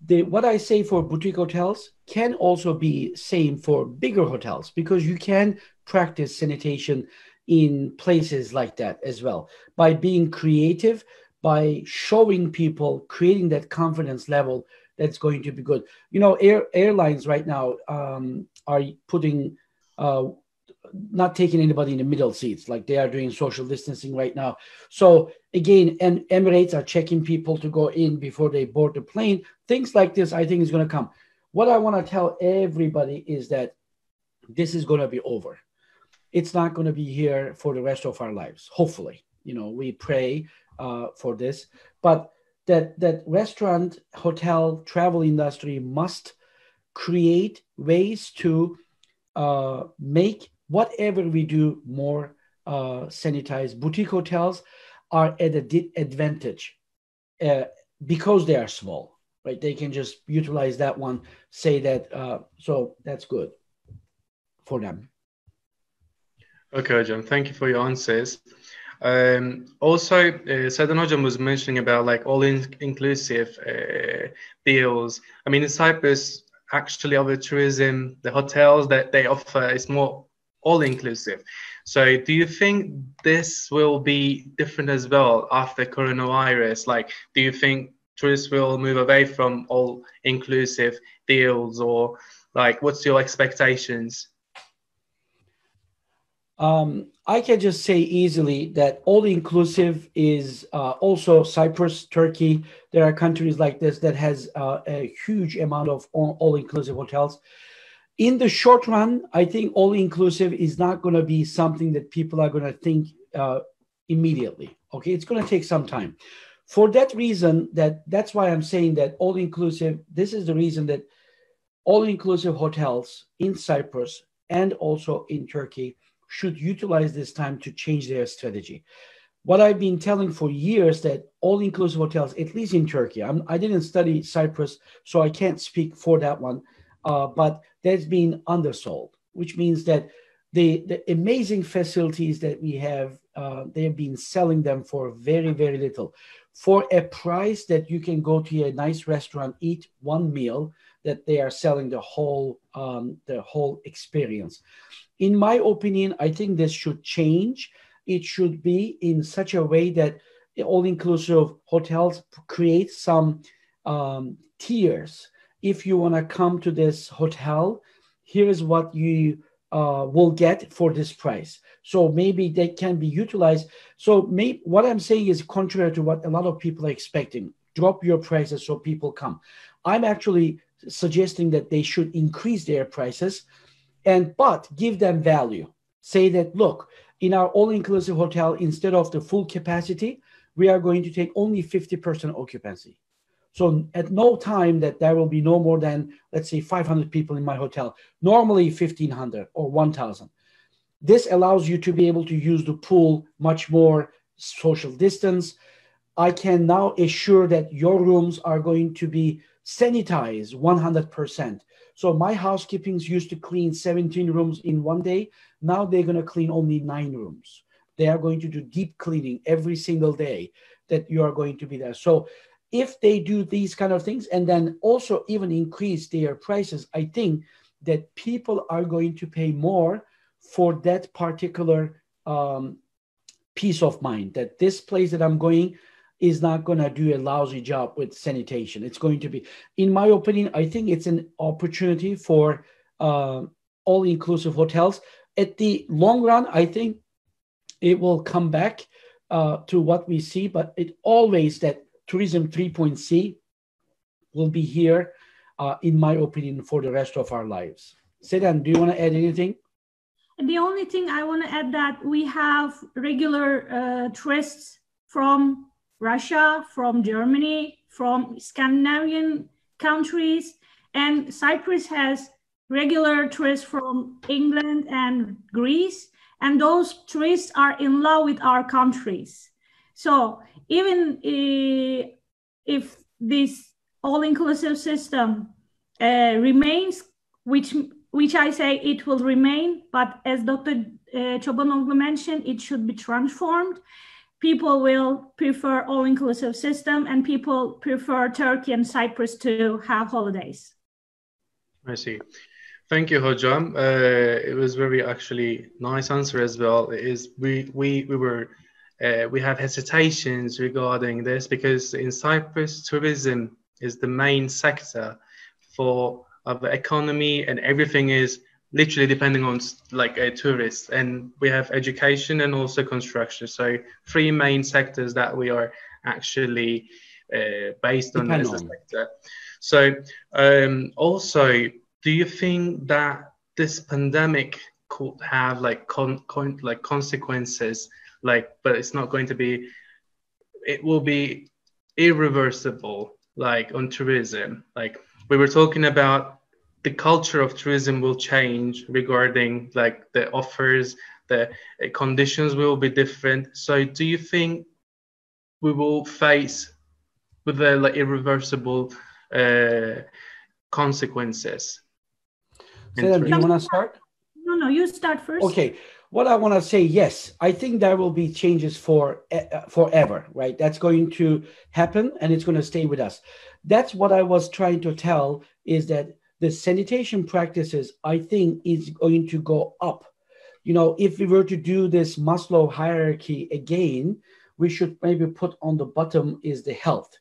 what I say for boutique hotels can also be same for bigger hotels, because you can practice sanitation in places like that as well. By being creative, by showing people, creating that confidence level, that's going to be good. You know, airlines right now are putting, not taking anybody in the middle seats, like they are doing social distancing right now. So again, and Emirates are checking people to go in before they board the plane. Things like this, I think, is going to come. What I want to tell everybody is that this is going to be over. It's not going to be here for the rest of our lives. Hopefully, you know, we pray for this, but that restaurant, hotel, travel industry must create ways to make whatever we do more sanitized. Boutique hotels are at an advantage because they are small, right? They can just utilize that one, say that, so that's good for them. Okay, Hocam, thank you for your answers. Also, Seden Hocam was mentioning about like all-inclusive deals. I mean, in Cyprus, actually, our tourism, the hotels that they offer is more all-inclusive. So, do you think this will be different as well after coronavirus? Like, do you think tourists will move away from all-inclusive deals, or like, what's your expectations? I can just say easily that all-inclusive is also Cyprus, Turkey. There are countries like this that has a huge amount of all-inclusive hotels. In the short run, I think all-inclusive is not going to be something that people are going to think immediately. Okay, it's going to take some time. For that reason, that's why I'm saying that all-inclusive, this is the reason that all-inclusive hotels in Cyprus and also in Turkey should utilize this time to change their strategy. What I've been telling for years that all-inclusive hotels, at least in Turkey, I didn't study Cyprus, so I can't speak for that one, but that's been undersold, which means that the amazing facilities that we have, they've been selling them for very, very little. For a price that you can go to a nice restaurant, eat one meal, that they are selling the whole experience. In my opinion, I think this should change. It should be in such a way that all-inclusive hotels create some tiers. If you want to come to this hotel, here is what you will get for this price. So maybe they can be utilized. So what I'm saying is contrary to what a lot of people are expecting. Drop your prices so people come. I'm actually suggesting that they should increase their prices, but give them value. Say that, look, in our all-inclusive hotel, instead of the full capacity, we are going to take only 50% occupancy. So at no time that there will be no more than, let's say, 500 people in my hotel, normally 1,500 or 1,000. This allows you to be able to use the pool much more social distance. I can now assure that your rooms are going to be sanitized 100%. So my housekeepings used to clean 17 rooms in one day. Now they're going to clean only 9 rooms. They are going to do deep cleaning every single day that you are going to be there. So if they do these kind of things and then also even increase their prices, I think that people are going to pay more for that particular peace of mind, that this place that I'm going is not going to do a lousy job with sanitation. It's going to be, in my opinion, I think it's an opportunity for all-inclusive hotels. At the long run, I think it will come back to what we see, but it always that Tourism 3.0 will be here, in my opinion, for the rest of our lives. Seden, do you want to add anything? The only thing I want to add that we have regular tourists from Russia, from Germany, from Scandinavian countries, and Cyprus has regular tourists from England and Greece, and those tourists are in love with our countries. So even if this all-inclusive system remains, which I say it will remain, but as Dr. Cobanoglu mentioned, it should be transformed. People will prefer all-inclusive system, and people prefer Turkey and Cyprus to have holidays. I see. Thank you, Hocam. It was very actually nice answer as well. We have hesitations regarding this because in Cyprus, tourism is the main sector of the economy, and everything is literally depending on like a tourist, and we have education and also construction. So 3 main sectors that we are actually based on as a sector. So also, do you think that this pandemic could have like consequences, but it's not going to be, it will be irreversible, like on tourism? Like we were talking about, the culture of tourism will change regarding like the offers, the conditions will be different. So do you think we will face with the like irreversible consequences? Seden, do you want to start? No, you start first. Okay. what I want to say, yes, I think there will be changes for forever, right? That's going to happen and it's going to stay with us. That's what I was trying to tell, is that the sanitation practices, I think, is going to go up. You know, if we were to do this Maslow hierarchy again, we should maybe put on the bottom is the health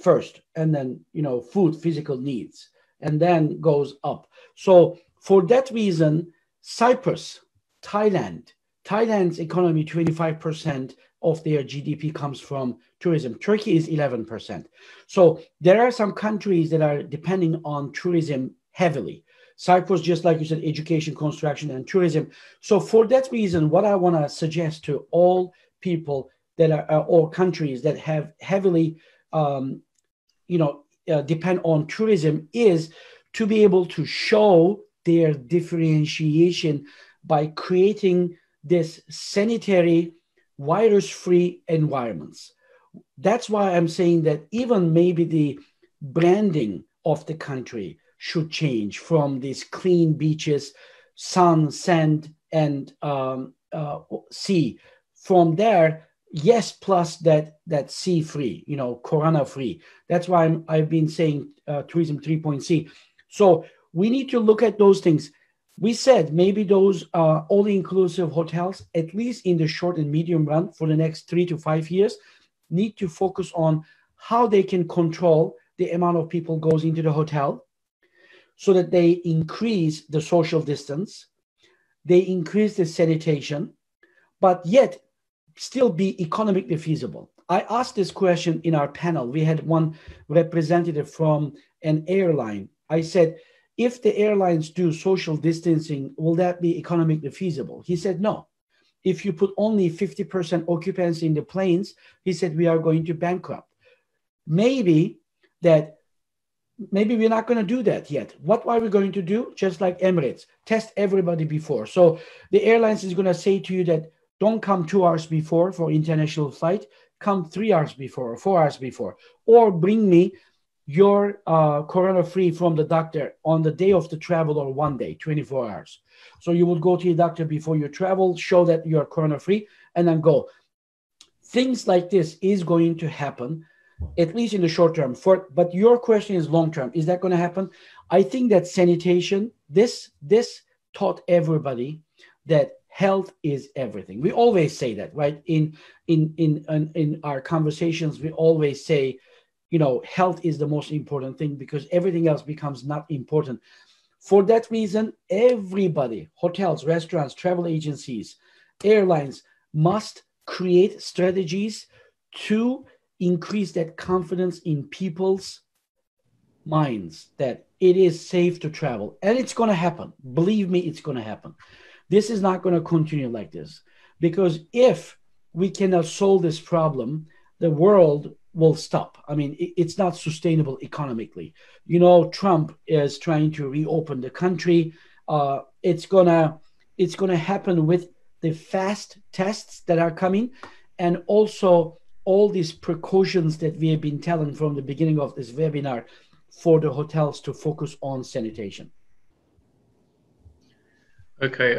first, and then, you know, food, physical needs, and then goes up. So for that reason, Cyprus, Thailand's economy, 25% of their GDP comes from tourism. Turkey is 11%. So there are some countries that are depending on tourism heavily. Cyprus, just like you said, education, construction, and tourism. So for that reason, what I want to suggest to all people that are all countries that have heavily, depend on tourism, is to be able to show their differentiation by creating this sanitary, virus-free environments. That's why I'm saying that even maybe the branding of the country should change from these clean beaches, sun, sand, and sea. From there, yes, plus that sea-free, you know, corona-free. That's why I've been saying tourism 3.0. So we need to look at those things. We said maybe those all-inclusive hotels, at least in the short and medium run for the next 3 to 5 years, need to focus on how they can control the amount of people goes into the hotel so that they increase the social distance, they increase the sanitation, but yet still be economically feasible. I asked this question in our panel. We had one representative from an airline. I said, if the airlines do social distancing, will that be economically feasible? He said, no. If you put only 50% occupancy in the planes, he said, we are going to bankrupt. Maybe we're not going to do that yet. What are we going to do? Just like Emirates, test everybody before. So the airlines is going to say to you that don't come 2 hours before for international flight, come 3 hours before or 4 hours before, or bring me your corona-free from the doctor on the day of the travel, or 1 day, 24 hours. So you will go to your doctor before you travel, show that you're corona-free, and then go. Things like this is going to happen, at least in the short term. But your question is long term. Is that going to happen? I think that sanitation, this taught everybody that health is everything. We always say that, right? In our conversations, we always say, you know, health is the most important thing because everything else becomes not important. For that reason, everybody, hotels, restaurants, travel agencies, airlines, must create strategies to increase that confidence in people's minds that it is safe to travel. And it's going to happen. Believe me, it's going to happen. This is not going to continue like this, because if we cannot solve this problem, the world will stop. I mean, it's not sustainable economically. You know, Trump is trying to reopen the country. It's gonna happen with the fast tests that are coming, and also all these precautions that we have been telling from the beginning of this webinar for the hotels to focus on sanitation. Okay,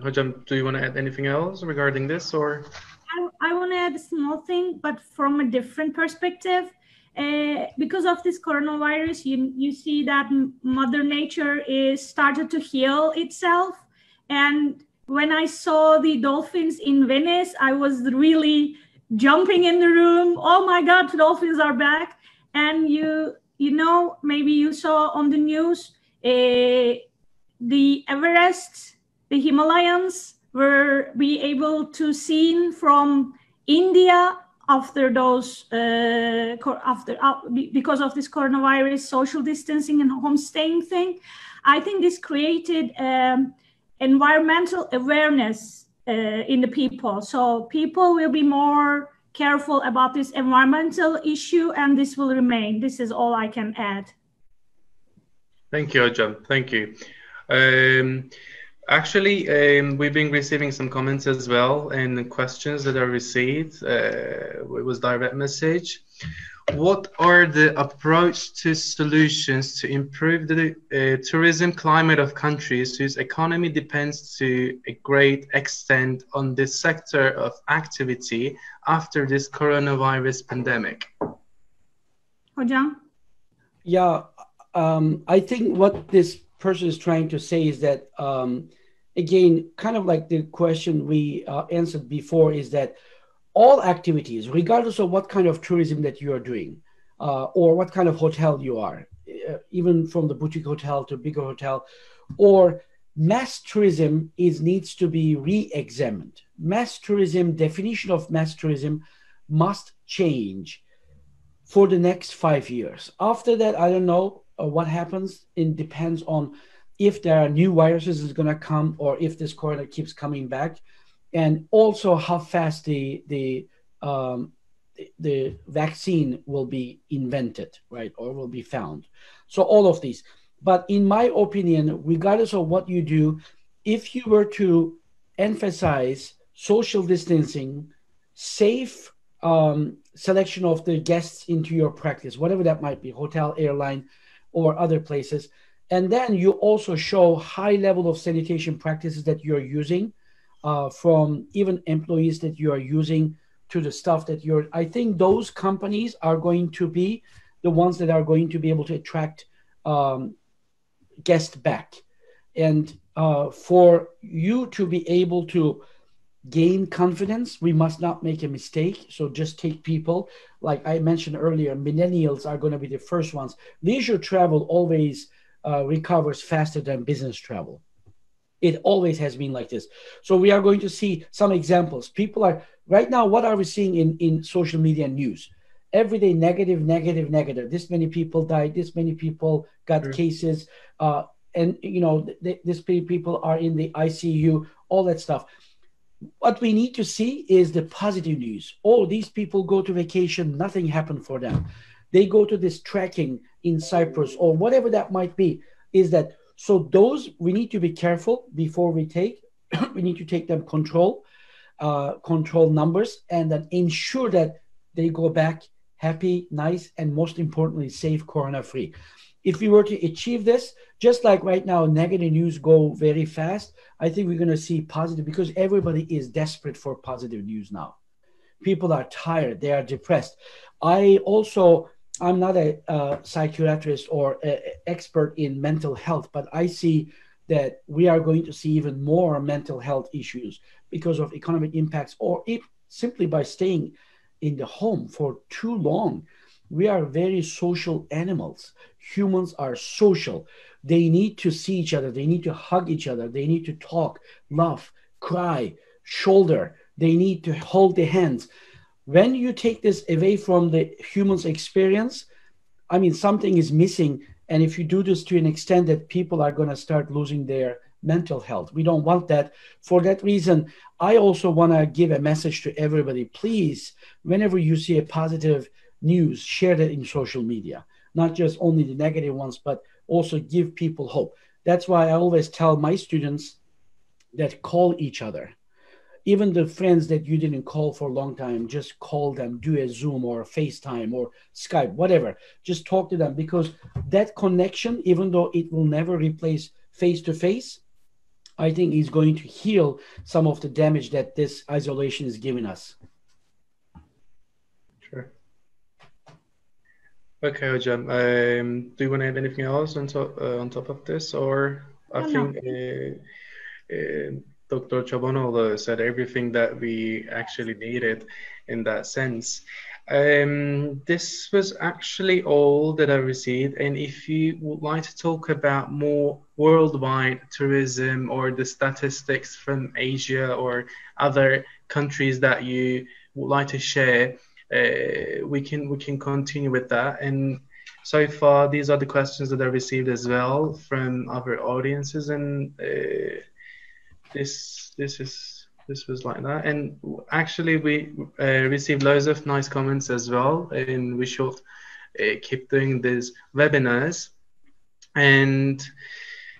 Hocam, do you want to add anything else regarding this, or? I want to add a small thing, but from a different perspective. Because of this coronavirus, you see that Mother Nature is started to heal itself. And when I saw the dolphins in Venice, I was really jumping in the room. Oh my God, dolphins are back. And you know, maybe you saw on the news, the Everest, the Himalayas were be able to see from India after those because of this coronavirus, social distancing and homestaying thing. I think this created environmental awareness in the people. So people will be more careful about this environmental issue, and this will remain. This is all I can add. Thank you, Hocam. Thank you. Actually, we've been receiving some comments as well and questions that are received. It was direct message. what are the approach to solutions to improve the tourism climate of countries whose economy depends to a great extent on this sector of activity after this coronavirus pandemic? Hocam? Yeah, I think what this person is trying to say is that, again, kind of like the question we answered before, is that all activities, regardless of what kind of tourism that you are doing, or what kind of hotel you are, even from the boutique hotel to bigger hotel, or mass tourism needs to be re-examined. Mass tourism, definition of mass tourism must change for the next 5 years. After that, I don't know what happens. It depends on if there are new viruses is going to come, or if this corona keeps coming back, and also how fast the vaccine will be invented, right, or will be found. So all of these. But in my opinion, regardless of what you do, if you were to emphasize social distancing, safe selection of the guests into your practice, whatever that might be, hotel, airline, or other places, and then you also show high level of sanitation practices that you're using, from even employees that you are using to the stuff that I think those companies are going to be the ones that are going to be able to attract guests back. And for you to be able to gain confidence, we must not make a mistake. So just take people, like I mentioned earlier, millennials are going to be the first ones. Leisure travel always recovers faster than business travel. It always has been like this. So we are going to see some examples. People are, right now, what are we seeing in social media news? Every day, negative, negative, negative. This many people died. This many people got cases. And, you know, this many people are in the ICU, all that stuff. What we need to see is the positive news. Oh, these people go to vacation. Nothing happened for them. They go to this trekking in Cyprus, or whatever that might be, is that, so those we need to be careful before we take. We need to take them control numbers, and then ensure that they go back happy, nice, and most importantly, safe, corona-free. If we were to achieve this, just like right now, negative news go very fast, I think we're going to see positive, because everybody is desperate for positive news now. People are tired. They are depressed. I'm not a psychiatrist or an expert in mental health, but I see that we are going to see even more mental health issues because of economic impacts, or simply by staying in the home for too long. We are very social animals. Humans are social. They need to see each other. They need to hug each other. They need to talk, laugh, cry, shoulder. They need to hold their hands. When you take this away from the human's experience, I mean, something is missing. And if you do this to an extent that people are going to start losing their mental health, we don't want that. For that reason, I also want to give a message to everybody. Please, whenever you see a positive news, share that in social media, not just only the negative ones, but also give people hope. That's why I always tell my students that call each other. Even the friends that you didn't call for a long time, just call them, do a Zoom or a FaceTime or Skype, whatever. Just talk to them, because that connection, even though it will never replace face-to-face, I think is going to heal some of the damage that this isolation is giving us. Sure. Okay, Hocam. Do you want to add anything else on top of this? Or I think Dr. Cobanoglu said everything that we actually needed in that sense. This was actually all that I received. And if you would like to talk about more worldwide tourism, or the statistics from Asia or other countries that you would like to share, we can continue with that. And so far, these are the questions that I received as well from other audiences, and this was like that. And actually, we received loads of nice comments as well, and we should keep doing these webinars. And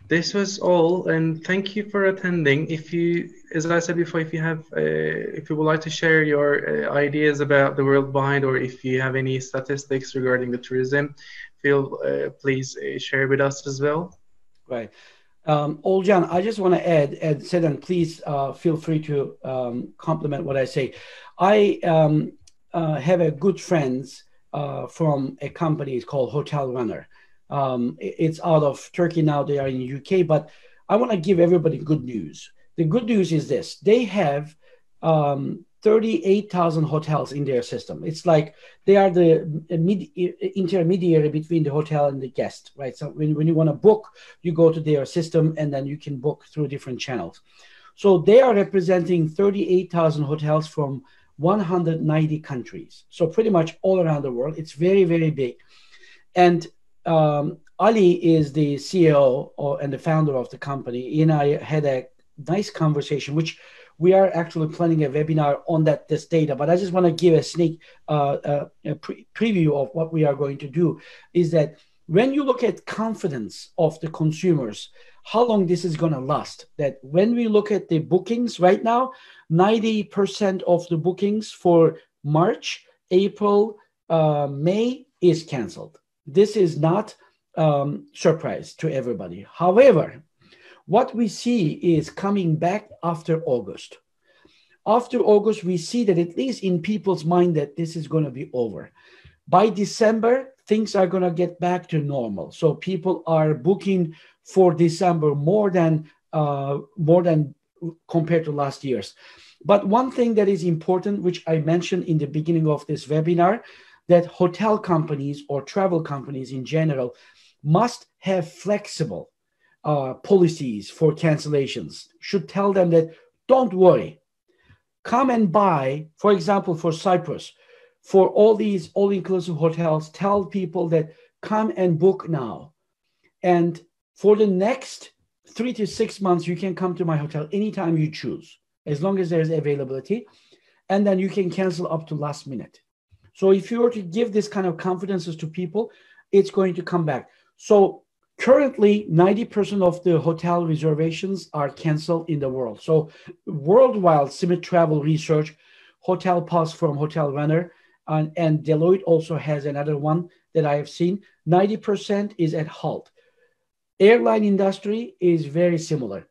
This was all, and thank you for attending. If you, as I said before, if you have, if you would like to share your ideas about the world behind, or if you have any statistics regarding the tourism, please share with us as well. Right. Ogulcan, I just want to add, and Seden, please feel free to compliment what I say. I have a good friends from a company, it's called Hotel Runner. It's out of Turkey now, they are in the UK, but I want to give everybody good news. The good news is this: they have 38,000 hotels in their system. It's like they are the intermediary between the hotel and the guest, right? So when you want to book, you go to their system and then you can book through different channels. So they are representing 38,000 hotels from 190 countries. So pretty much all around the world. It's very, very big. And Ali is the CEO and the founder of the company. He and I had a nice conversation, which we are actually planning a webinar on this data, but I just want to give a sneak preview of what we are going to do. Is that when you look at confidence of the consumers, how long this is going to last, that when we look at the bookings right now, 90% of the bookings for March, April, May is canceled. This is not surprise to everybody. However, what we see is coming back after August. After August, we see that at least in people's mind that this is going to be over. By December, things are going to get back to normal. So people are booking for December more than compared to last year's. But one thing that is important, which I mentioned in the beginning of this webinar, that hotel companies or travel companies in general must have flexible policies for cancellations. Should tell them that don't worry, come and buy. For example, for Cyprus, for all these all-inclusive hotels, tell people that come and book now, and for the next 3 to 6 months you can come to my hotel anytime you choose, as long as there's availability, and then you can cancel up to last minute. So if you were to give this kind of confidences to people, it's going to come back. So currently, 90% of the hotel reservations are canceled in the world. So worldwide, Simit Travel Research, Hotel Pulse from Hotel Runner, and Deloitte also has another one that I have seen. 90% is at halt. Airline industry is very similar.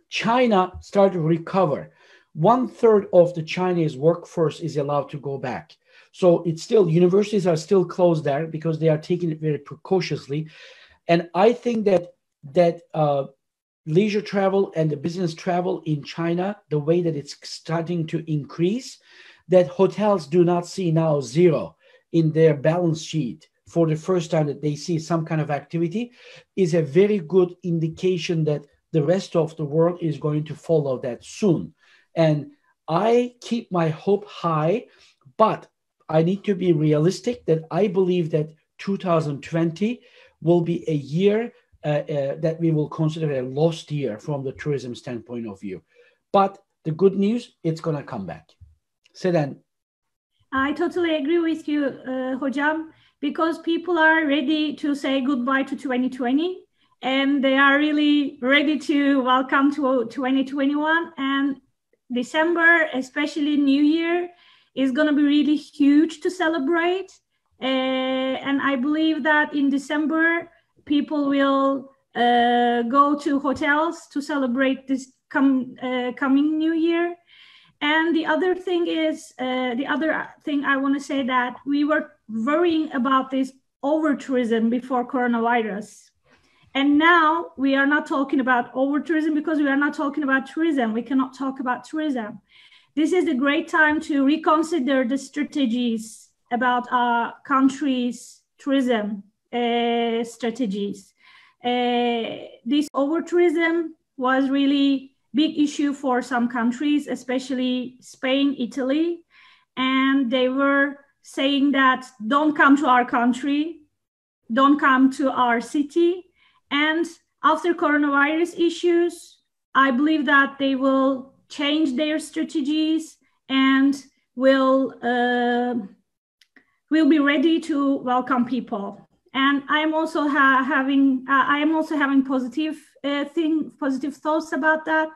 China started to recover. 1/3 of the Chinese workforce is allowed to go back. So it's still, universities are still closed there because they are taking it very precautiously. And I think that leisure travel and the business travel in China, the way that it's starting to increase, that hotels do not see now zero in their balance sheet for the first time, that they see some kind of activity, is a very good indication that the rest of the world is going to follow that soon. And I keep my hope high, but I need to be realistic that I believe that 2020 will be a year that we will consider a lost year from the tourism standpoint of view. But the good news, it's going to come back. Seden. I totally agree with you, Hocam, because people are ready to say goodbye to 2020, and they are really ready to welcome to 2021. And December, especially New Year, is going to be really huge to celebrate. And I believe that in December, people will go to hotels to celebrate this coming New Year. And the other thing is, the other thing I want to say, that we were worrying about this over-tourism before coronavirus. And now we are not talking about over-tourism because we are not talking about tourism. We cannot talk about tourism. This is a great time to reconsider the strategies about our country's tourism strategies. This over-tourism was really big issue for some countries, especially Spain, Italy, and they were saying that don't come to our country, don't come to our city. And after coronavirus issues, I believe that they will change their strategies and will be ready to welcome people. and I am also having positive thoughts about that,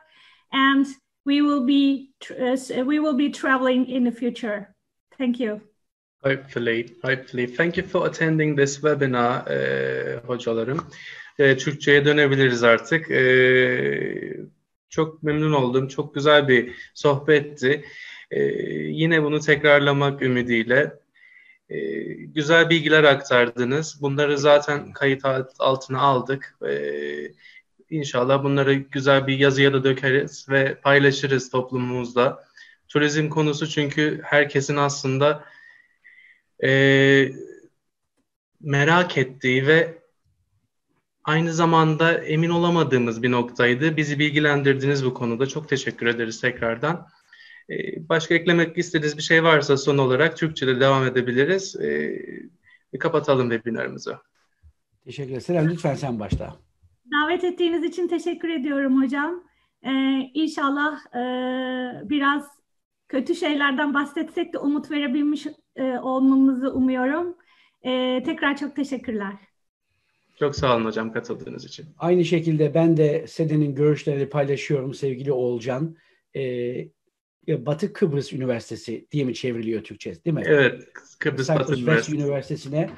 and we will be traveling in the future. Thank you. Hopefully. Thank you for attending this webinar, hocalarım. Türkçe'ye dönebiliriz artık. Çok memnun oldum. Çok güzel bir sohbetti. Yine bunu tekrarlamak ümidiyle. Güzel bilgiler aktardınız. Bunları zaten kayıt altına aldık. İnşallah bunları güzel bir yazıya da dökeriz ve paylaşırız toplumumuzda. Turizm konusu çünkü herkesin aslında merak ettiği ve aynı zamanda emin olamadığımız bir noktaydı. Bizi bilgilendirdiniz bu konuda. Çok teşekkür ederiz tekrardan. Başka eklemek istediğiniz bir şey varsa son olarak Türkçe'de devam edebiliriz. Kapatalım webinarımızı. Teşekkür ederim. Lütfen sen başla. Davet ettiğiniz için teşekkür ediyorum hocam. İnşallah biraz kötü şeylerden bahsetsek de umut verebilmiş olmamızı umuyorum. Tekrar çok teşekkürler. Çok sağ olun hocam katıldığınız için. Aynı şekilde ben de Seden'in görüşlerini paylaşıyorum sevgili Oğulcan. Batı Kıbrıs Üniversitesi diye mi çevriliyor Türkçe, değil mi? Evet, Kıbrıs Batı Üniversitesi. Üniversitesi'ne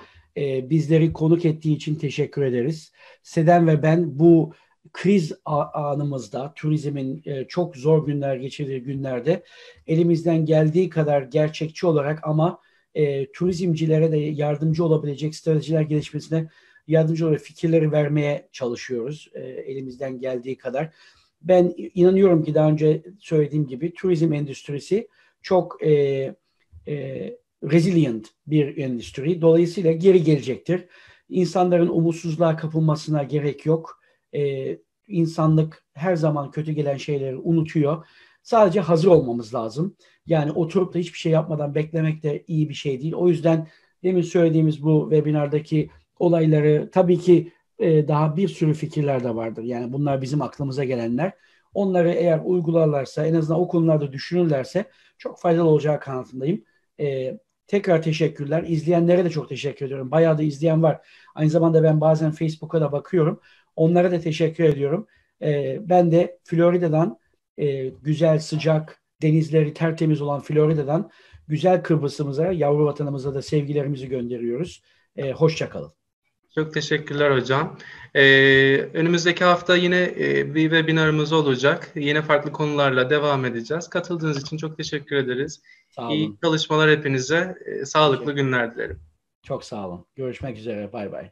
bizleri konuk ettiği için teşekkür ederiz. Seden ve ben bu kriz anımızda, turizmin çok zor günler geçirdiği günlerde elimizden geldiği kadar gerçekçi olarak ama turizmcilere de yardımcı olabilecek stratejiler gelişmesine yardımcı olarak fikirleri vermeye çalışıyoruz elimizden geldiği kadar. Ben inanıyorum ki daha önce söylediğim gibi turizm endüstrisi çok resilient bir endüstri. Dolayısıyla geri gelecektir. İnsanların umutsuzluğa kapılmasına gerek yok. İnsanlık her zaman kötü gelen şeyleri unutuyor. Sadece hazır olmamız lazım. Yani oturup da hiçbir şey yapmadan beklemek de iyi bir şey değil. O yüzden demin söylediğimiz bu webinardaki olayları tabii ki daha bir sürü fikirler de vardır. Yani bunlar bizim aklımıza gelenler. Onları eğer uygularlarsa, en azından o konularda düşünürlerse çok faydalı olacağı kanaatindeyim. Tekrar teşekkürler. İzleyenlere de çok teşekkür ediyorum. Bayağı da izleyen var. Aynı zamanda ben bazen Facebook'a da bakıyorum. Onlara da teşekkür ediyorum. Ben de Florida'dan güzel, sıcak, denizleri tertemiz olan Florida'dan güzel Kıbrıs'ımıza, yavru vatanımıza da sevgilerimizi gönderiyoruz. Hoşça kalın. Çok teşekkürler hocam. Önümüzdeki hafta yine bir webinarımız olacak. Yine farklı konularla devam edeceğiz. Katıldığınız için çok teşekkür ederiz. Sağ olun. İyi çalışmalar hepinize. Sağlıklı günler dilerim. Çok sağ olun. Görüşmek üzere. Bay bay.